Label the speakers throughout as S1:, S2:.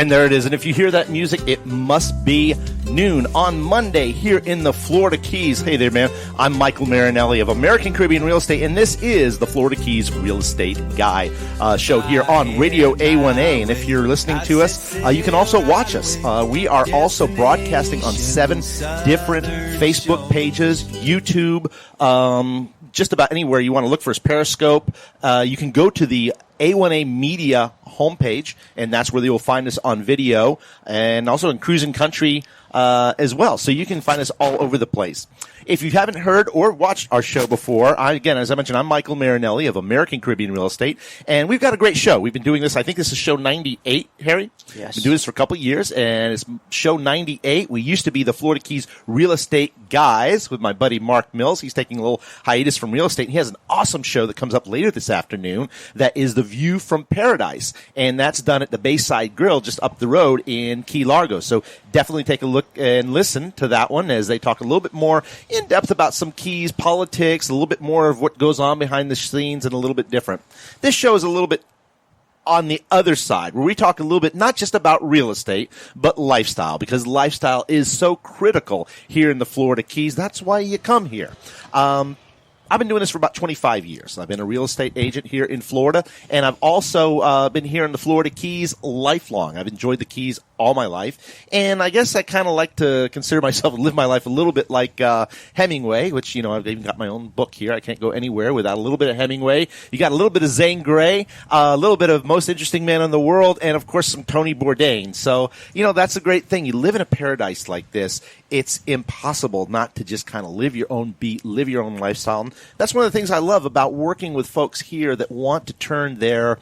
S1: And there it is. And if you hear that music, it must be noon on Monday here in the Florida Keys. Hey there, man. I'm Mykael Marinelli of American Caribbean Real Estate, and this is the Florida Keys Real Estate Guy show here on Radio A1A. And if you're listening to us, you can also watch us. We are also broadcasting on 7 different Facebook pages, YouTube, just about anywhere you want to look for us. Periscope. You can go to the A1A Media homepage, and that's where you'll find us on video, and also in Cruising Country as well. So you can find us all over the place. If you haven't heard or watched our show before, again, as I mentioned, I'm Mykael Marinelli of American Caribbean Real Estate, and we've got a great show. We've been doing this, I think this is show 98, Harry?
S2: Yes.
S1: We've been doing this for a couple of years, and it's show 98. We used to be the Florida Keys Real Estate Guys with my buddy Mark Mills. He's taking a little hiatus from real estate. He has an awesome show that comes up later this afternoon that is The View from Paradise, and that's done at the Bayside Grill just up the road in Key Largo. So definitely take a look and listen to that one as they talk a little bit more in depth about some Keys politics, a little bit more of what goes on behind the scenes, and a little bit different. This show is a little bit on the other side, where we talk a little bit not just about real estate, but lifestyle, because lifestyle is so critical here in the Florida Keys. That's why you come here. I've been doing this for about 25 years. I've been a real estate agent here in Florida, and I've also been here in the Florida Keys lifelong. I've enjoyed the Keys all my life, and I guess I kind of like to consider myself and live my life a little bit like Hemingway, which, I've even got my own book here. I can't go anywhere without a little bit of Hemingway. You got a little bit of Zane Grey, a little bit of Most Interesting Man in the World, and, of course, some Tony Bourdain. So, that's a great thing. You live in a paradise like this, it's impossible not to just kind of live your own beat, live your own lifestyle. That's one of the things I love about working with folks here that want to turn their,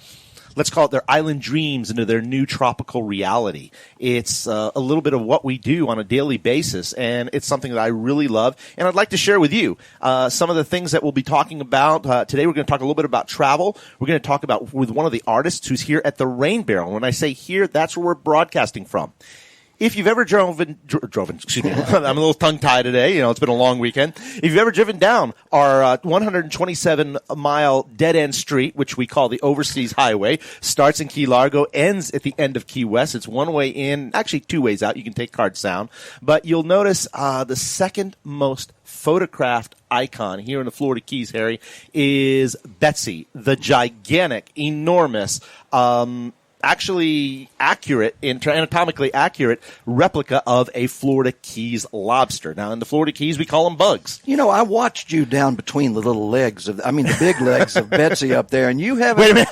S1: let's call it their island dreams into their new tropical reality. It's a little bit of what we do on a daily basis, and it's something that I really love, and I'd like to share with you some of the things that we'll be talking about. Today we're going to talk a little bit about travel. We're going to talk about with one of the artists who's here at the Rain Barrel. When I say here, that's where we're broadcasting from. If you've ever driven, excuse me, I'm a little tongue-tied today. It's been a long weekend. If you've ever driven down our 127-mile dead-end street, which we call the Overseas Highway, starts in Key Largo, ends at the end of Key West. It's one way in, actually 2 ways out. You can take Card Sound. But you'll notice the second most photographed icon here in the Florida Keys, Harry, is Betsy, the gigantic, enormous, actually accurate, anatomically accurate replica of a Florida Keys lobster. Now, in the Florida Keys, we call them bugs.
S2: I watched you down between the little legs the big legs of Betsy up there, and you haven't.
S1: Wait a minute.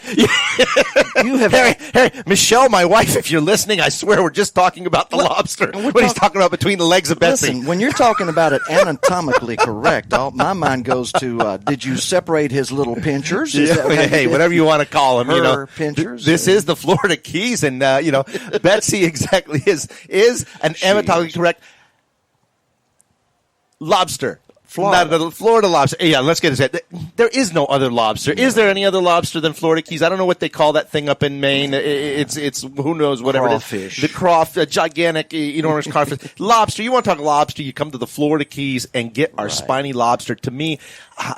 S1: You have Harry, Michelle, my wife, if you're listening, I swear we're just talking about the lobster. What he's talking about between the legs of Betsy.
S2: Listen, when you're talking about it anatomically correct, my mind goes to, did you separate his little pinchers?
S1: Hey, whatever you want to call them.
S2: Her pinchers.
S1: This is the Florida Keys, and Betsy exactly is an anatomically correct lobster. Florida lobster. Yeah, let's get this. There is no other lobster. Is there any other lobster than Florida Keys? I don't know what they call that thing up in Maine. It's who knows, whatever
S2: crawfish.
S1: It is. The crawfish, gigantic, enormous crawfish. Lobster. You want to talk lobster, you come to the Florida Keys and get our spiny lobster. To me,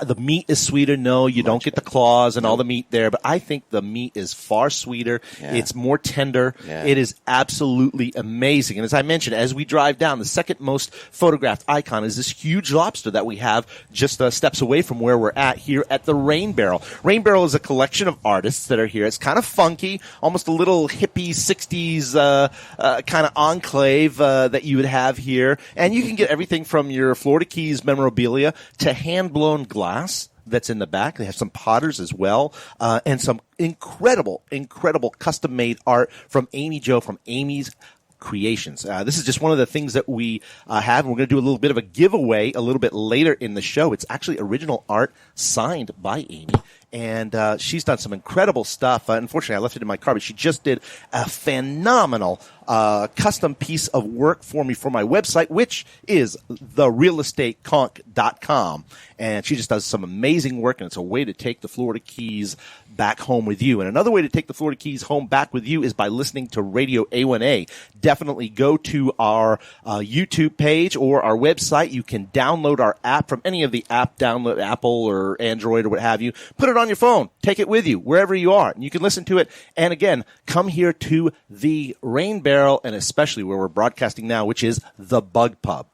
S1: the meat is sweeter. No, you don't get the claws and all the meat there, but I think the meat is far sweeter. Yeah. It's more tender. Yeah. It is absolutely amazing. And as I mentioned, as we drive down, the second most photographed icon is this huge lobster that we have just steps away from where we're at here at the Rain Barrel. Rain Barrel is a collection of artists that are here. It's kind of funky, almost a little hippie 60s kind of enclave that you would have here. And you can get everything from your Florida Keys memorabilia to hand-blown glass that's in the back. They have some potters as well, and some incredible custom-made art from Amy Jo from Amy's Creations. This is just one of the things that we have, and we're going to do a little bit of a giveaway a little bit later in the show. It's actually original art signed by Amy, and she's done some incredible stuff. Unfortunately, I left it in my car, but she just did a phenomenal custom piece of work for me for my website, which is therealestateconk.com. And she just does some amazing work, and it's a way to take the Florida Keys back home with you. And another way to take the Florida Keys home back with you is by listening to Radio A1A. Definitely go to our YouTube page or our website. You can download our app from any of the app download, Apple or Android or what have you. Put it on your phone. Take it with you wherever you are. And you can listen to it. And again, come here to the Rain Barrel, and especially where we're broadcasting now, which is the Bug Pub.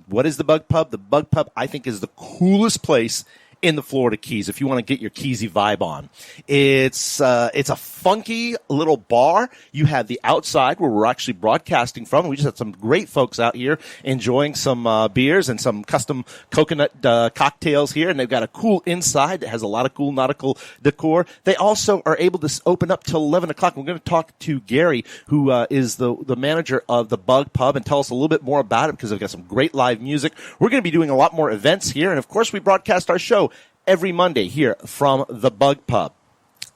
S1: What is the Bug Pub? The Bug Pub, I think, is the coolest place in the Florida Keys if you want to get your Keysy vibe on. It's a funky little bar. You have the outside where we're actually broadcasting from. We just had some great folks out here enjoying some beers and some custom coconut cocktails here, and they've got a cool inside that has a lot of cool nautical decor. They also are able to open up till 11 o'clock. We're going to talk to Gary, who is the manager of the Bug Pub, and tell us a little bit more about it because they've got some great live music. We're going to be doing a lot more events here, and of course we broadcast our show every Monday here from the Bug Pub.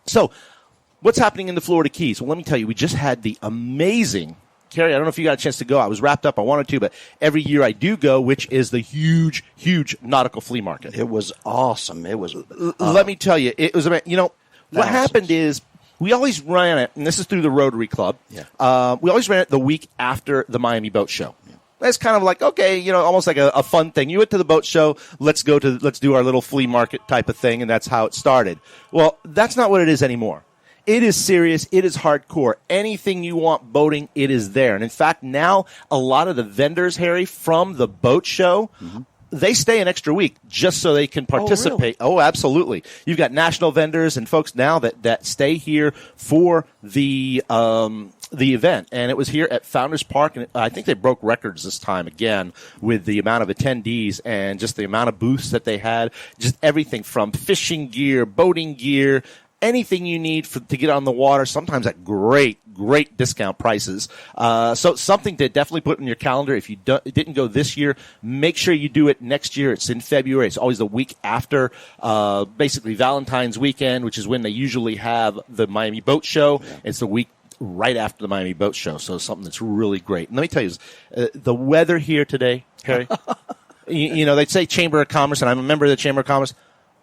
S1: So, what's happening in the Florida Keys? Well, let me tell you, we just had the amazing, Carrie, I don't know if you got a chance to go. I was wrapped up. I wanted to, but every year I do go, which is the huge, huge nautical flea market.
S2: It was awesome. It was.
S1: Let me tell you, it was, what happened is, we always ran it, and this is through the Rotary Club. Yeah. We always ran it the week after the Miami Boat Show. It's kind of like, okay, almost like a fun thing. You went to the boat show, let's do our little flea market type of thing, and that's how it started. Well, that's not what it is anymore. It is serious. It is hardcore. Anything you want boating, it is there. And in fact, now a lot of the vendors, Harry, from the boat show, they stay an extra week just so they can participate.
S2: Oh, really?
S1: Oh, absolutely. You've got national vendors and folks now that stay here for the event. And it was here at Founders Park, and I think they broke records this time again with the amount of attendees and just the amount of booths that they had. Just everything from fishing gear, boating gear, anything you need to get on the water, sometimes at great discount prices. So something to definitely put in your calendar. If you didn't go this year, make sure you do it next year. It's in February. It's always the week after, basically Valentine's weekend, which is when they usually have the Miami Boat Show. Yeah. It's the week right after the Miami Boat Show. So something that's really great. And let me tell you, the weather here today, Harry, they'd say Chamber of Commerce, and I'm a member of the Chamber of Commerce,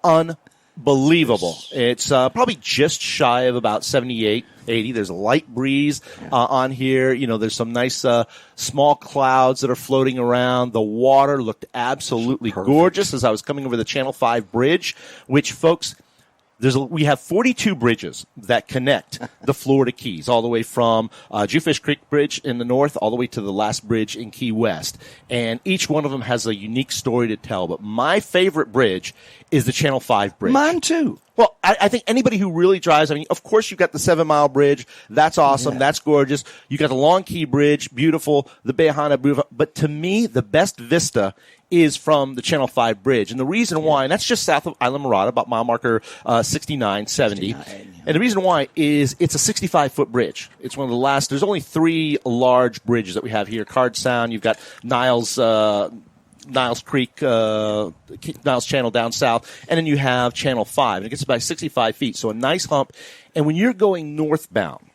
S1: unbelievable. It's probably just shy of about 78, 80. There's a light breeze on here. There's some nice small clouds that are floating around. The water looked absolutely gorgeous as I was coming over the Channel 5 bridge, which, folks, we have 42 bridges that connect the Florida Keys, all the way from Jewfish Creek Bridge in the north all the way to the last bridge in Key West. And each one of them has a unique story to tell. But my favorite bridge is the Channel 5 bridge.
S2: Mine too.
S1: Well, I think anybody who really drives, of course you've got the 7 Mile Bridge. That's awesome. Yeah. That's gorgeous. You got the Long Key Bridge, beautiful. The Bayhana Bridge. But to me, the best vista is from the Channel 5 bridge. And the reason why, and that's just south of Islamorada, about mile marker 69, 70. And the reason why is it's a 65-foot bridge. It's one of the last. There's only 3 large bridges that we have here. Card Sound, you've got Niles Creek, Niles Channel down south, and then you have Channel 5. And it gets about 65 feet, so a nice hump. And when you're going northbound,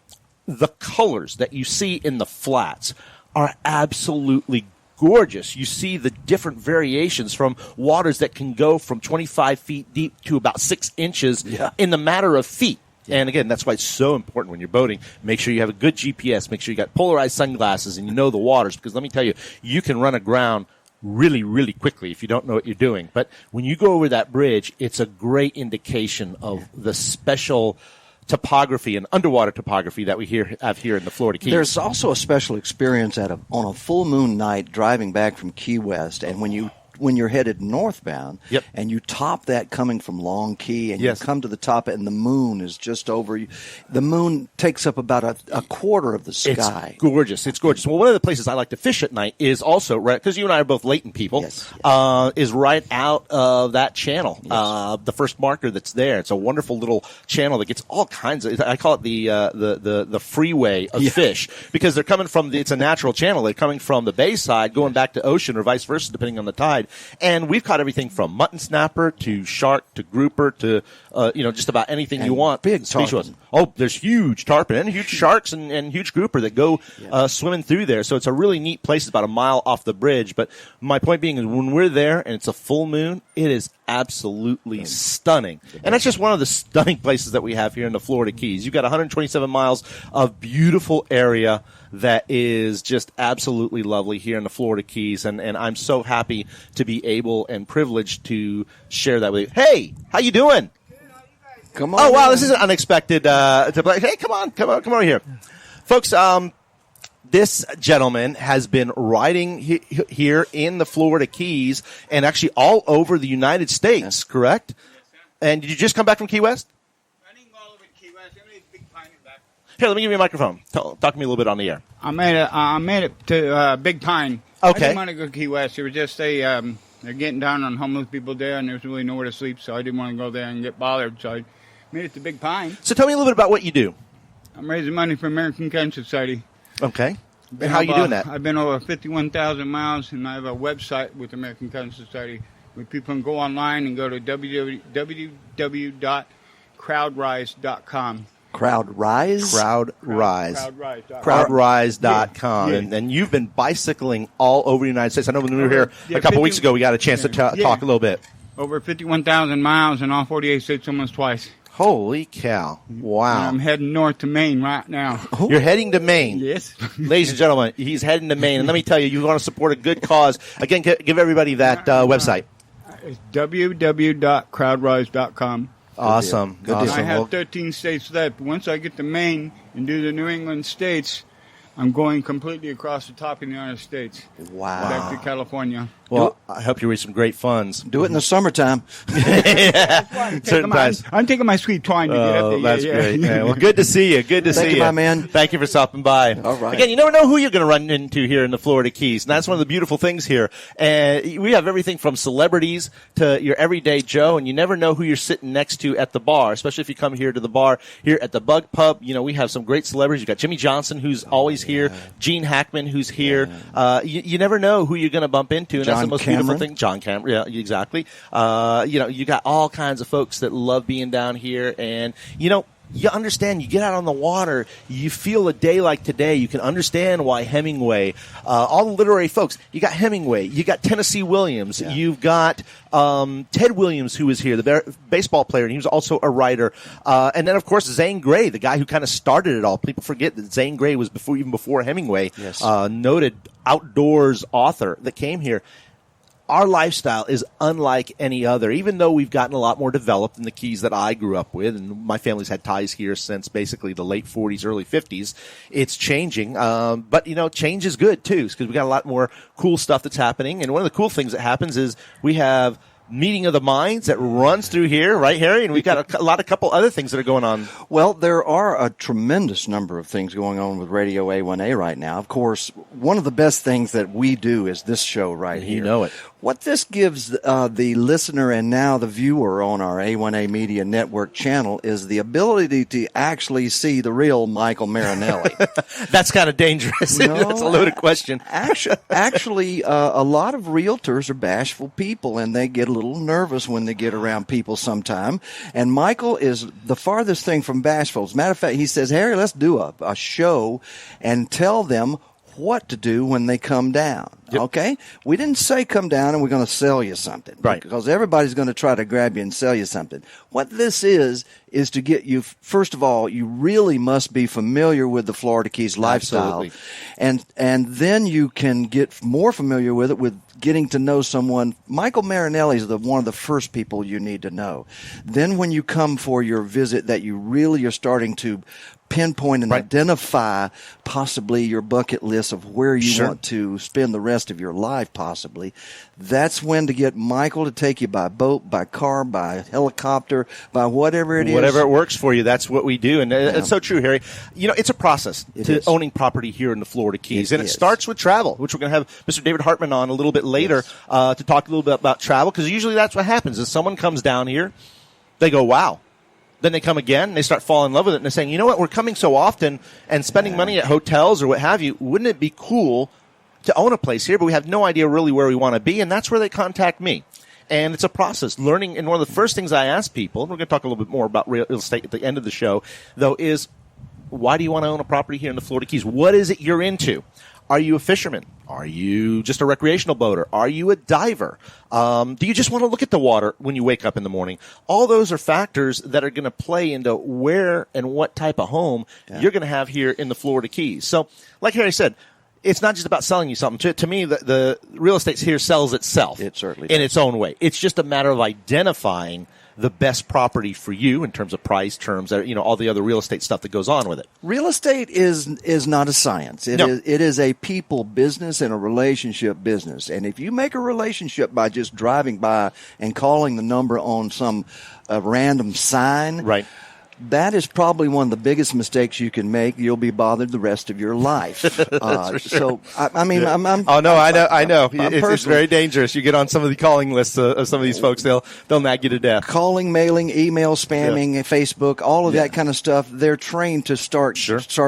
S1: the colors that you see in the flats are absolutely gorgeous. You see the different variations from waters that can go from 25 feet deep to about 6 inches in the matter of feet. And again, that's why it's so important when you're boating. Make sure you have a good GPS. Make sure you got polarized sunglasses and you know the waters, because let me tell you, you can run aground really, really quickly if you don't know what you're doing. But when you go over that bridge, it's a great indication of the special topography and underwater topography that we have here in the Florida Keys.
S2: There's also a special experience on a full moon night driving back from Key West, and when you're headed northbound, and you top that coming from Long Key, and you come to the top, and the moon is just over you. The moon takes up about a quarter of the sky.
S1: It's gorgeous. It's gorgeous. Well, one of the places I like to fish at night is also right, because you and I are both Layton people. Is right out of that channel. The first marker that's there. It's a wonderful little channel that gets all kinds of. I call it the freeway of fish, because they're coming from. It's a natural channel. They're coming from the bay side, going back to ocean, or vice versa, depending on the tide. And we've caught everything from mutton snapper to shark to grouper to just about anything you want.
S2: Big tarpon.
S1: Oh, there's huge tarpon and huge sharks and huge grouper that go swimming through there. So it's a really neat place. It's about a mile off the bridge. But my point being is, when we're there and it's a full moon, it is absolutely stunning. And that's just one of the stunning places that we have here in the Florida Keys. You've got 127 miles of beautiful area that is just absolutely lovely here in the Florida Keys, and I'm so happy to be able and privileged to share that with you. Hey, how you doing?
S3: Good, how you guys
S2: Come on.
S1: Oh, wow, this is an unexpected. Hey, come on over here. Folks, this gentleman has been riding here in the Florida Keys and actually all over the United States, correct? And did you just come back from Key West?
S3: I didn't go all over to Key West. I made a Big Pine and back.
S1: Here, let me give you a microphone. Talk to me a little bit on the air.
S3: I made it to Big Pine.
S1: Okay.
S3: I didn't want to go to Key West. It was just they're getting down on homeless people there, and there's really nowhere to sleep, so I didn't want to go there and get bothered. So I made it to Big Pine.
S1: So tell me a little bit about what you do.
S3: I'm raising money for American Cancer Society.
S1: Okay. And how are you doing that?
S3: I've been over 51,000 miles, and I have a website with American Cancer Society where people can go online and go to www.crowdrise.com.
S2: Crowdrise?
S1: Crowdrise.com.
S3: Yeah.
S1: And you've been bicycling all over the United States. I know when we were here a couple weeks ago, we got a chance to talk a little bit.
S3: Over 51,000 miles in all 48 states almost twice.
S1: Holy cow. Wow.
S3: And I'm heading north to Maine right now.
S1: You're heading to Maine.
S3: Yes.
S1: Ladies and gentlemen, he's heading to Maine. And let me tell you want to support a good cause. Again, give everybody that website.
S3: It's www.crowdrise.com.
S1: Awesome.
S2: Good deal.
S3: I have 13 states left. Once I get to Maine and do the New England states, I'm going completely across the top of the United States.
S2: Wow.
S3: Back to California.
S1: Well, I hope you raise some great funds.
S2: Do it in the summertime.
S1: Certain times.
S3: I'm taking my sweet twine to get up there.
S1: That's great. Yeah, well, good to see you. Good to see you.
S2: Thank you, my man.
S1: Thank you for stopping by.
S2: All right.
S1: Again, you never know who you're going to run into here in the Florida Keys. And that's one of the beautiful things here. And we have everything from celebrities to your everyday Joe, and you never know who you're sitting next to at the bar, especially if you come here to the bar here at the Bug Pub. You know, we have some great celebrities. You've got Jimmy Johnson, who's always here, Gene Hackman, who's here. You never know who you're going to bump into, and that's the most beautiful thing. John Cameron, yeah, exactly. You got all kinds of folks that love being down here, and you understand. You get out on the water, you feel a day like today. You can understand why Hemingway, all the literary folks. You got Hemingway, you got Tennessee Williams, you've got Ted Williams, who was here, the baseball player, and he was also a writer. And then, of course, Zane Grey, the guy who kind of started it all. People forget that Zane Grey was even before Hemingway, noted outdoors author that came here. Our lifestyle is unlike any other, even though we've gotten a lot more developed in the Keys that I grew up with, and my family's had ties here since basically the late 40s, early 50s. It's changing, but, change is good, too, because we got a lot more cool stuff that's happening. And one of the cool things that happens is we have meeting of the minds that runs through here, right, Harry? And we've got a couple other things that are going on.
S2: Well, there are a tremendous number of things going on with Radio A1A right now. Of course, one of the best things that we do is this show right here.
S1: You know it.
S2: What this gives the listener and now the viewer on our A1A Media Network channel is the ability to actually see the real Mykael Marinelli.
S1: That's kind of dangerous. That's a loaded question.
S2: Actually, a lot of realtors are bashful people, and they get a little nervous when they get around people sometime. And Mykael is the farthest thing from bashful. As a matter of fact, he says, Harry, let's do a show and tell them what to do when they come down. Yep. Okay? We didn't say come down and we're going to sell you something.
S1: Right.
S2: Because everybody's going to try to grab you and sell you something. What this is to get you, first of all, you really must be familiar with the Florida Keys lifestyle.
S1: Absolutely.
S2: And then you can get more familiar with it with getting to know someone. Mykael Marinelli is one of the first people you need to know. Then when you come for your visit that you really are starting to pinpoint and identify possibly your bucket list of where you want to spend the rest of your life possibly, that's when to get Mykael to take you by boat, by car, by helicopter, by whatever it is.
S1: Whatever it works for you, that's what we do. And it's so true, Harry. It's a process to owning property here in the Florida Keys. And it starts with travel, which we're going to have Mr. David Hartman on a little bit later to talk a little bit about travel, because usually that's what happens is someone comes down here, they go, wow. Then they come again, and they start falling in love with it, and they're saying, you know what, we're coming so often and spending money at hotels or what have you. Wouldn't it be cool to own a place here, but we have no idea really where we want to be, and that's where they contact me. And it's a process. Learning, and one of the first things I ask people, and we're going to talk a little bit more about real estate at the end of the show, though, is why do you want to own a property here in the Florida Keys? What is it you're into? Are you a fisherman? Are you just a recreational boater? Are you a diver? Do you just want to look at the water when you wake up in the morning? All those are factors that are going to play into where and what type of home you're going to have here in the Florida Keys. So, like Harry said, it's not just about selling you something. To me, the real estate here sells itself.
S2: It certainly does.
S1: In its own way. It's just a matter of identifying the best property for you in terms of price, terms, all the other real estate stuff that goes on with it.
S2: Real estate is not a science. It is a people business and a relationship business. And if you make a relationship by just driving by and calling the number on some random sign,
S1: right,
S2: that is probably one of the biggest mistakes you can make. You'll be bothered the rest of your life.
S1: For sure.
S2: So, I mean,
S1: yeah. I know. It's very dangerous. You get on some of the calling lists of some of these folks, they'll nag you to death.
S2: Calling, mailing, email, spamming, Facebook, all of that kind of stuff. They're trained to start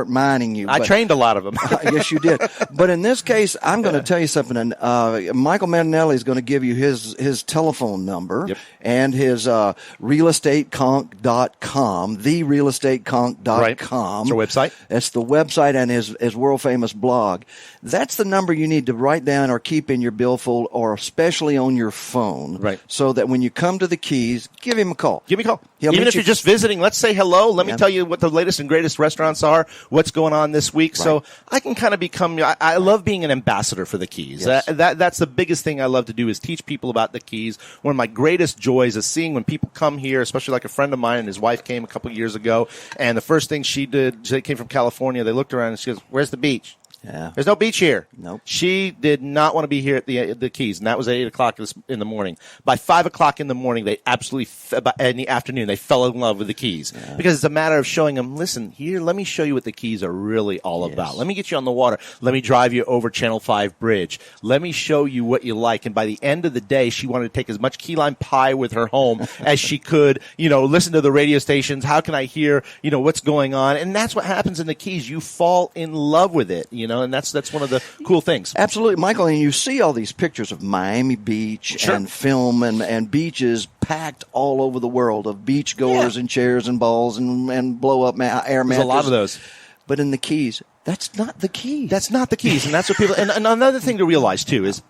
S2: mining you.
S1: I trained a lot of them.
S2: Yes, you did. But in this case, I'm going to tell you something. Mykael Marinelli is going to give you his telephone number and his realestateconk.com. TheRealEstateConk.com.
S1: Right. That's our website.
S2: That's the website and his world-famous blog. That's the number you need to write down or keep in your billfold or especially on your phone.
S1: Right.
S2: So that when you come to the Keys, give him a call.
S1: Give me a call. Even if you're just visiting, let's say hello. Let me tell you what the latest and greatest restaurants are, what's going on this week. Right. So I can kind of become – I love being an ambassador for the Keys.
S2: Yes.
S1: That's the biggest thing I love to do is teach people about the Keys. One of my greatest joys is seeing when people come here, especially like a friend of mine and his wife came a couple years ago, and the first thing she did, they came from California, they looked around and she goes, "Where's the beach?"
S2: Yeah.
S1: There's no beach here.
S2: Nope.
S1: She did not want to be here at the Keys, and that was at 8 o'clock in the morning. By 5 o'clock in the morning, they absolutely, in the afternoon, they fell in love with the Keys. Yeah. Because it's a matter of showing them, listen, here, let me show you what the Keys are really all about. Let me get you on the water. Let me drive you over Channel 5 Bridge. Let me show you what you like. And by the end of the day, she wanted to take as much key lime pie with her home as she could, listen to the radio stations. How can I hear, what's going on? And that's what happens in the Keys. You fall in love with it, and that's one of the cool things.
S2: Absolutely, Mykael. And you see all these pictures of Miami Beach and film and beaches packed all over the world of beach goers and chairs and balls and blow up air mattresses.
S1: There's a lot of those.
S2: But in the Keys, that's not the Keys.
S1: That's not the Keys, and that's what people. And another thing to realize too is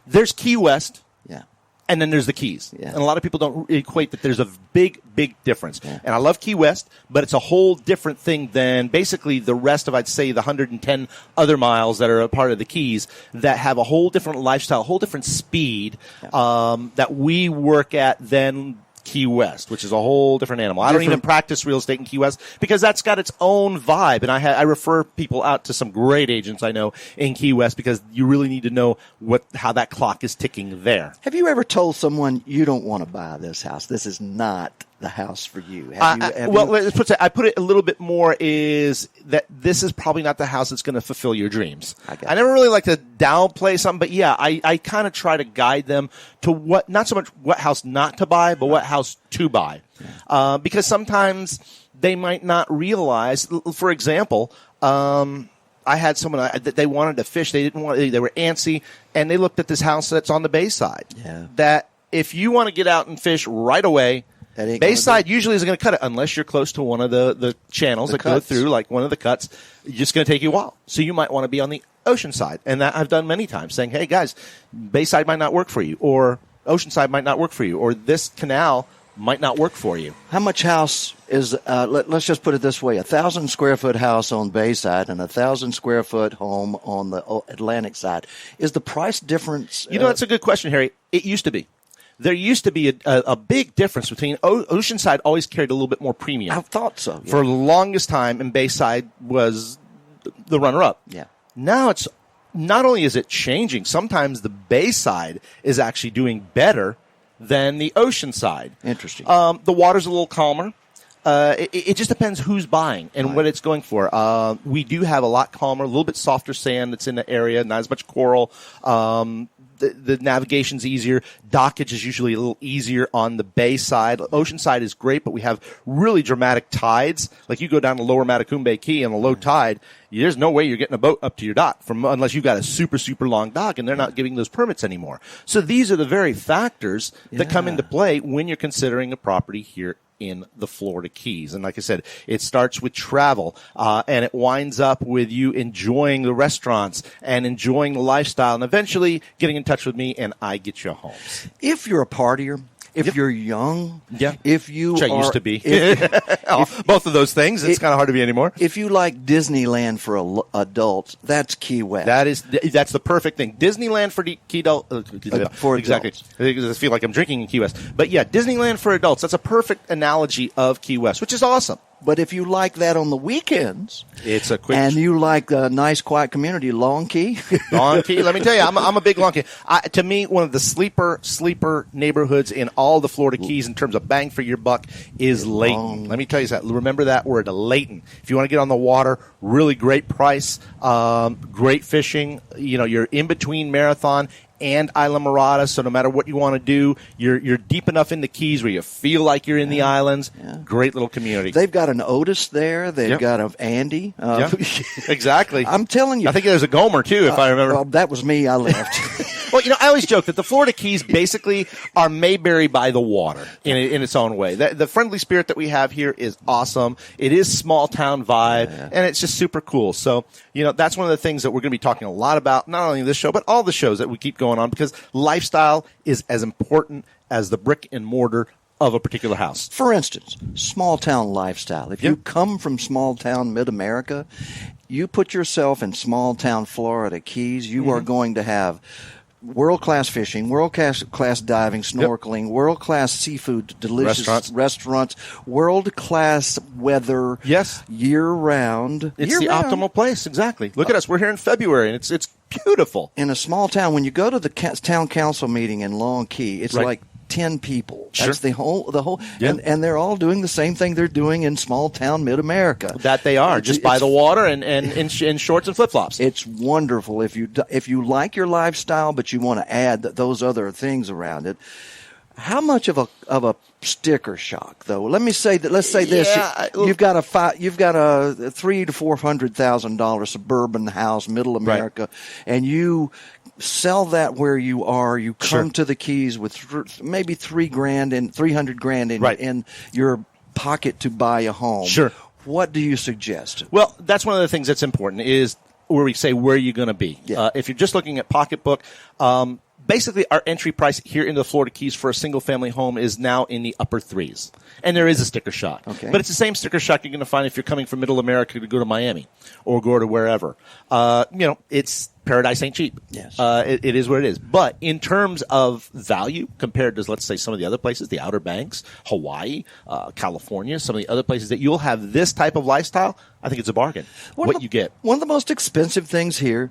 S1: there's Key West.
S2: Yeah.
S1: And then there's the Keys. Yeah. And a lot of people don't equate that there's a big, big difference. Yeah. And I love Key West, but it's a whole different thing than basically the rest of, I'd say, the 110 other miles that are a part of the Keys that have a whole different lifestyle, a whole different speed that we work at than Key West, which is a whole different animal. I don't even practice real estate in Key West because that's got its own vibe. And I refer people out to some great agents I know in Key West because you really need to know how that clock is ticking there.
S2: Have you ever told someone you don't want to buy this house? This is not the house for you.
S1: Let's put it, I put it a little bit more is that this is probably not the house that's going to fulfill your dreams. I never really like to downplay something, but I kind of try to guide them to not so much what house not to buy, but what house to buy. Because sometimes they might not realize, for example, I had someone that they wanted to fish. They were antsy, and they looked at this house that's on the Bayside. Yeah. That if you want to get out and fish right away, Bayside usually isn't going to cut it unless you're close to one of the channels that go through, like one of the cuts. It's just going to take you a while. So you might want to be on the ocean side. And that I've done many times, saying, hey, guys, Bayside might not work for you, or Oceanside might not work for you, or this canal might not work for you.
S2: How much house is, let's just put it this way, 1,000 square foot house on Bayside and 1,000 square foot home on the Atlantic side. Is the price difference?
S1: That's a good question, Harry. It used to be. There used to be a big difference between Oceanside always carried a little bit more premium.
S2: I thought so.
S1: Yeah. For the longest time, and Bayside was the runner-up.
S2: Yeah.
S1: Now it's not only is it changing, sometimes the Bayside is actually doing better than the Oceanside.
S2: Interesting.
S1: The water's a little calmer. It just depends who's buying and what it's going for. We do have a lot calmer, a little bit softer sand that's in the area, not as much coral. The navigation's easier. Dockage is usually a little easier on the bay side. Ocean side is great, but we have really dramatic tides. Like you go down to Lower Matacumbe Key on a low tide, there's no way you're getting a boat up to your dock unless you've got a super, super long dock, and they're not giving those permits anymore. So these are the very factors that come into play when you're considering a property here in the Florida Keys. And like I said, it starts with travel, and it winds up with you enjoying the restaurants and enjoying the lifestyle and eventually getting in touch with me and I get you homes.
S2: If you're a partier if you're young, if you
S1: Which
S2: are,
S1: I used to be. Both of those things. It's kind of hard to be anymore.
S2: If you like Disneyland for adults, that's Key West.
S1: That's the perfect thing. Disneyland for Key adult.
S2: For
S1: exactly. I feel like I'm drinking in Key West. But yeah, Disneyland for adults. That's a perfect analogy of Key West, which is awesome.
S2: But if you like that on the weekends,
S1: it's a quick.
S2: And you like a nice, quiet community, Long Key.
S1: Long Key. Let me tell you, I'm a big Long Key. To me, one of the sleeper neighborhoods in all the Florida Keys in terms of bang for your buck is Layton. Let me tell you something. Remember that word, Layton. If you want to get on the water, really great price, great fishing. You're in between Marathon and Islamorada, so no matter what you want to do, you're deep enough in the Keys where you feel like you're in the islands. Yeah. Great little community.
S2: They've got an Otis there. They've got an Andy.
S1: Exactly.
S2: I'm telling you.
S1: I think there's a Gomer, too, if I remember.
S2: That was me. I left.
S1: Well, I always joke that the Florida Keys basically are Mayberry by the water in its own way. The friendly spirit that we have here is awesome. It is small town vibe, and it's just super cool. So, that's one of the things that we're going to be talking a lot about, not only in this show, but all the shows that we keep going on, because lifestyle is as important as the brick and mortar of a particular house.
S2: For instance, small town lifestyle. If you come from small town mid-America, you put yourself in small town Florida Keys, you are going to have world-class fishing, world-class diving, snorkeling, world-class seafood, delicious restaurants, world-class weather, year-round.
S1: It's the optimal place, exactly. Look at us. We're here in February, and it's beautiful.
S2: In a small town, when you go to the town council meeting in Long Key, it's like 10 people. That's the whole, and they're all doing the same thing they're doing in small town mid-America.
S1: That they are, just by the water and in shorts and flip-flops.
S2: It's wonderful if you like your lifestyle, but you want to add those other things around it. How much of a sticker shock, though? Let's say this: you've got a $300,000 to $400,000 suburban house, middle America, and you sell that where you are. You come to the Keys with maybe $300,000 in your pocket to buy a home.
S1: Sure.
S2: What do you suggest?
S1: Well, that's one of the things that's important is where we say where are you going to be. If you're just looking at pocketbook. Basically, our entry price here in the Florida Keys for a single-family home is now in the upper threes. And there is a sticker shock. Okay. But it's the same sticker shock you're going to find if you're coming from Middle America to go to Miami or go to wherever. It's paradise ain't cheap.
S2: Yes.
S1: It is what it is. But in terms of value, compared to, let's say, some of the other places, the Outer Banks, Hawaii, California, some of the other places that you'll have this type of lifestyle, I think it's a bargain. You get.
S2: One of the most expensive things here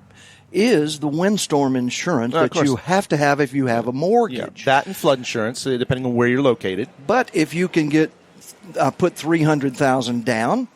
S2: is the windstorm insurance that you have to have if you have a mortgage.
S1: That and flood insurance, depending on where you're located.
S2: But if you can get put $300,000 down,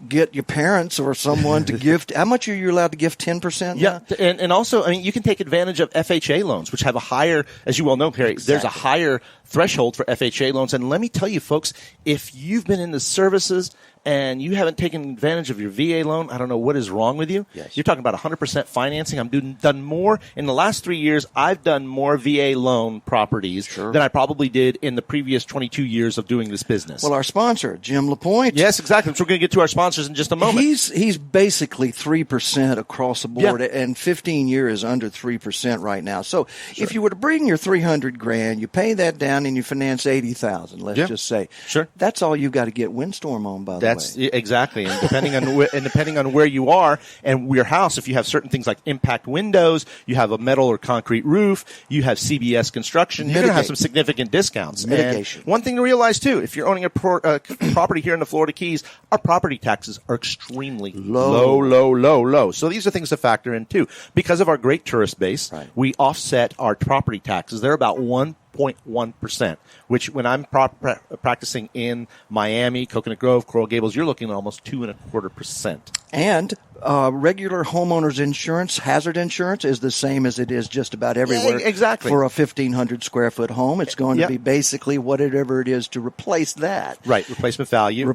S2: get your parents or someone to gift. How much are you allowed to give? 10%?
S1: Yeah, and also, you can take advantage of FHA loans, which have a higher, as you well know, Perry, there's a higher threshold for FHA loans. And let me tell you, folks, if you've been in the services and you haven't taken advantage of your VA loan, I don't know what is wrong with you.
S2: Yes.
S1: You're talking about 100% financing. Done more in the last 3 years. I've done more VA loan properties than I probably did in the previous 22 years of doing this business.
S2: Well, our sponsor, Jim LaPointe.
S1: Yes, exactly. So we're going to get to our sponsors in just a moment.
S2: He's basically 3% across the board, and 15 years under 3% right now. So if you were to bring your $300,000, you pay that down and you finance $80,000. Let's just say.
S1: Sure.
S2: That's all you've got to get windstorm on, by the way.
S1: That's exactly, and depending on where you are and your house, if you have certain things like impact windows, you have a metal or concrete roof, you have CBS construction, you're going to have some significant discounts.
S2: Mitigation.
S1: And one thing to realize too, if you're owning a property here in the Florida Keys, our property taxes are extremely low. So these are things to factor in too. Because of our great tourist base, we offset our property taxes. They're about 1.1%, which when I'm practicing in Miami, Coconut Grove, Coral Gables, you're looking at almost 2.25%.
S2: And regular homeowners insurance, hazard insurance, is the same as it is just about everywhere.
S1: Exactly.
S2: For a 1,500 square foot home, it's going to be basically whatever it is to replace that.
S1: Right, replacement value.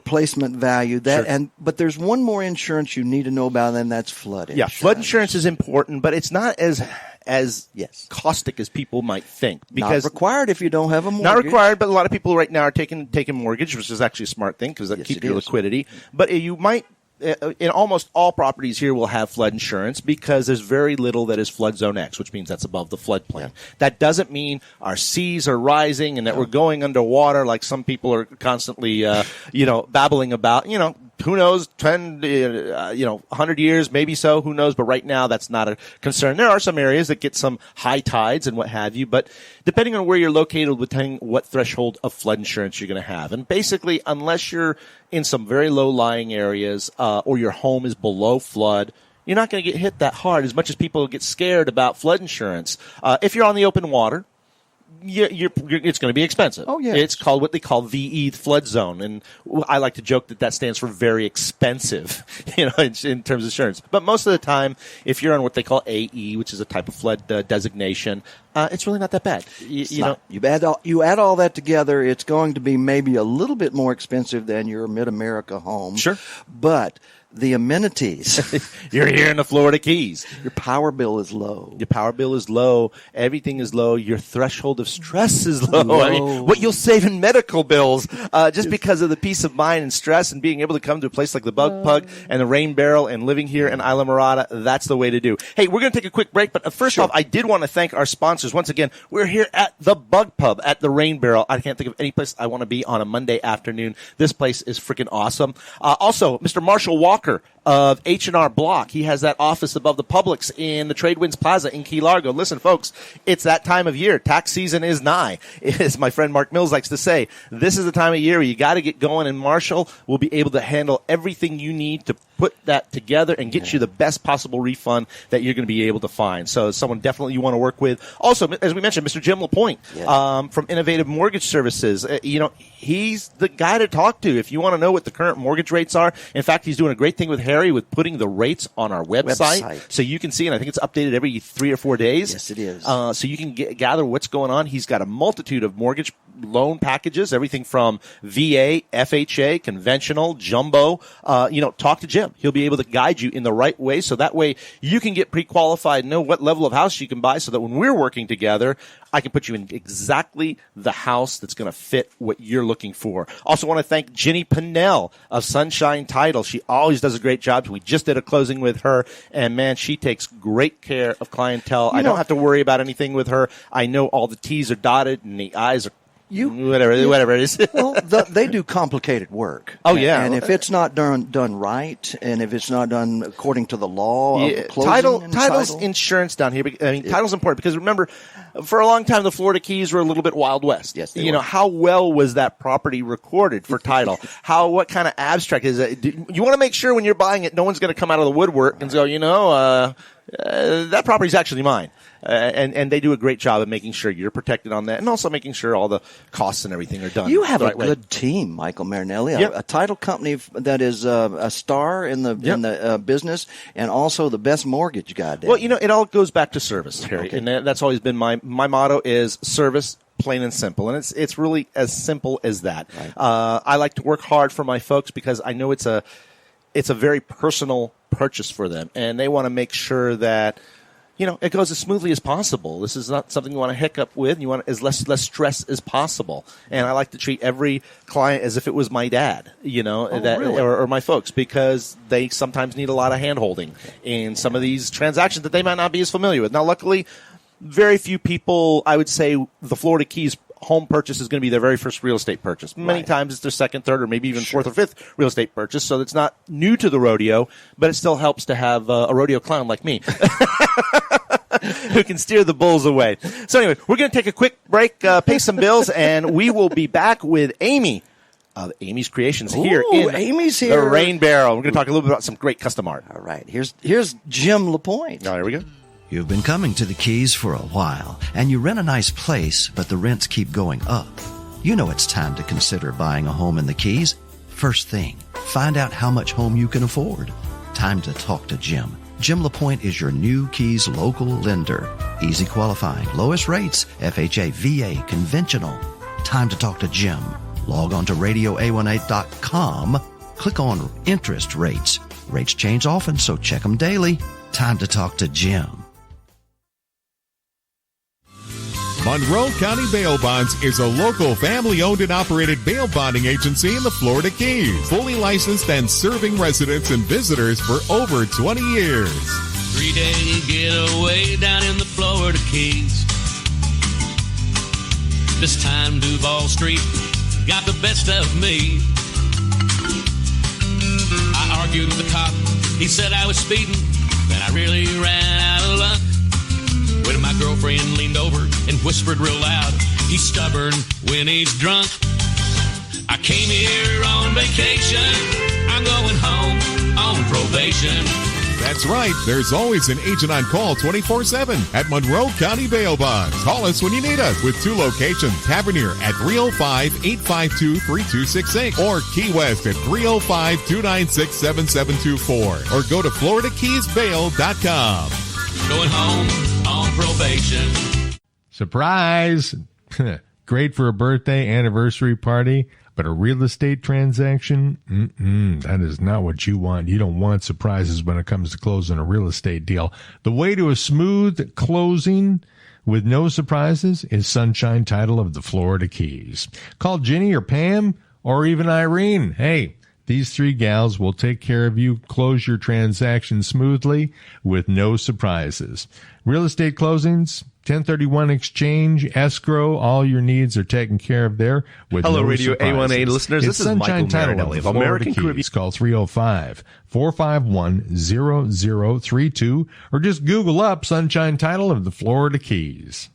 S2: But there's one more insurance you need to know about, and that's flood insurance.
S1: Yeah, flood insurance is important, but it's not as caustic as people might think.
S2: Because not required if you don't have a mortgage.
S1: Not required, but a lot of people right now are taking mortgage, which is actually a smart thing because that keeps your liquidity. But you might in almost all properties here will have flood insurance because there's very little that is flood zone X, which means that's above the floodplain. Yeah. That doesn't mean our seas are rising and that we're going underwater like some people are constantly, babbling about. Who knows, 100 years, maybe so, who knows, but right now that's not a concern. There are some areas that get some high tides and what have you, but depending on where you're located, depending what threshold of flood insurance you're going to have. And basically, unless you're in some very low-lying areas or your home is below flood, you're not going to get hit that hard as much as people get scared about flood insurance. If you're on the open water, it's going to be expensive.
S2: Oh, yeah.
S1: It's called what they call VE, flood zone. And I like to joke that stands for very expensive, in terms of insurance. But most of the time, if you're on what they call AE, which is a type of flood designation, it's really not that bad.
S2: You add all that together, it's going to be maybe a little bit more expensive than your Mid-America home.
S1: Sure.
S2: But the amenities.
S1: You're here in the Florida Keys.
S2: Your power bill is low.
S1: Your power bill is low. Everything is low. Your threshold of stress is low. I mean, what you'll save in medical bills just because of the peace of mind and stress and being able to come to a place like the Bug Pug and the Rain Barrel and living here in Islamorada, that's the way to do. Hey, we're going to take a quick break, but first off, I did want to thank our sponsors. Once again, we're here at the Bug Pub at the Rain Barrel. I can't think of any place I want to be on a Monday afternoon. This place is freaking awesome. Also, Mr. Marshall Walker of H&R Block. He has that office above the Publix in the Tradewinds Plaza in Key Largo. Listen, folks, it's that time of year. Tax season is nigh. As my friend Mark Mills likes to say, this is the time of year where you got to get going, and Marshall will be able to handle everything you need to put that together and get you the best possible refund that you're going to be able to find. So someone definitely you want to work with. Also, as we mentioned, Mr. Jim LaPointe from Innovative Mortgage Services. He's the guy to talk to if you want to know what the current mortgage rates are. In fact, he's doing a great thing with Harry with putting the rates on our website. So you can see, and I think it's updated every 3 or 4 days.
S2: Yes, it is.
S1: So you can gather what's going on. He's got a multitude of mortgage loan packages, everything from VA, FHA, conventional, jumbo. Talk to Jim. He'll be able to guide you in the right way, so that way you can get pre-qualified, know what level of house you can buy, so that when we're working together, I can put you in exactly the house that's going to fit what you're looking for. Also want to thank Ginny Pinnell of Sunshine Title. She always does a great job. We just did a closing with her, and man, she takes great care of clientele. I don't have to worry about anything with her. I know all the T's are dotted and the I's are whatever it is.
S2: Well, they do complicated work.
S1: Oh, yeah.
S2: And if it's not done right, and if it's not done according to the law of closing
S1: title's insurance down here. I mean, title's important because remember, for a long time, the Florida Keys were a little bit Wild West.
S2: Yes, they were.
S1: How well was that property recorded for title? What kind of abstract is it? You want to make sure when you're buying it, no one's going to come out of the woodwork and go, that property's actually mine. And they do a great job of making sure you're protected on that, and also making sure all the costs and everything are done.
S2: You have a good team, Mykael Marinelli, a title company that is a star in the business, and also the best mortgage guy.
S1: Well, it all goes back to service, Harry, and that's always been my motto is service. Plain and simple, and it's really as simple as that. Right. I like to work hard for my folks because I know it's a very personal purchase for them, and they want to make sure that it goes as smoothly as possible. This is not something you want to hiccup with. You want as less stress as possible. And I like to treat every client as if it was my dad,
S2: really?
S1: or my folks, because they sometimes need a lot of hand-holding in some of these transactions that they might not be as familiar with. Now, luckily, very few people, I would say, the Florida Keys home purchase is going to be their very first real estate purchase. Many times it's their second, third, or maybe even fourth or fifth real estate purchase, so it's not new to the rodeo, but it still helps to have a rodeo clown like me who can steer the bulls away. So anyway, we're going to take a quick break, pay some bills, and we will be back with Amy of Amy's Creations here in
S2: Amy's here.
S1: The Rain Barrel. We're going to talk a little bit about some great custom art.
S2: All right, here's Jim LaPointe.
S1: Here we go.
S4: You've been coming to the Keys for a while, and you rent a nice place, but the rents keep going up. You know it's time to consider buying a home in the Keys. First thing, find out how much home you can afford. Time to talk to Jim. Jim LaPointe is your new Keys local lender. Easy qualifying, lowest rates, FHA, VA, conventional. Time to talk to Jim. Log on to radioa18.com. Click on interest rates. Rates change often, so check them daily. Time to talk to Jim.
S5: Monroe County Bail Bonds is a local family-owned and operated bail bonding agency in the Florida Keys. Fully licensed and serving residents and visitors for over 20 years.
S6: 3-day getaway down in the Florida Keys. This time Duval Street got the best of me. I argued with the cop. He said I was speeding. Then I really ran out of luck. When my girlfriend leaned over and whispered real loud, he's stubborn when he's drunk. I came here on vacation. I'm going home on probation.
S5: That's right. There's always an agent on call 24/7 at Monroe County Bail Bonds. Call us when you need us with 2 locations. Tavernier at 305-852-3268 or Key West at 305-296-7724 or go to FloridaKeysBail.com.
S6: Going home on probation.
S7: Surprise! Great for a birthday, anniversary party, but a real estate transaction? That is not what you want. You don't want surprises when it comes to closing a real estate deal. The way to a smooth closing with no surprises is Sunshine Title of the Florida Keys. Call Ginny or Pam or even Irene. Hey, these 3 gals will take care of you. Close your transaction smoothly with no surprises. Real estate closings, 1031 exchange, escrow, all your needs are taken care of there with
S1: Hello,
S7: no
S1: Radio
S7: surprises.
S1: A1A listeners.
S7: It's
S1: This is Michael Marinelli of American Caribbean.
S7: Call 305-451-0032 or just Google up Sunshine Title of the Florida Keys.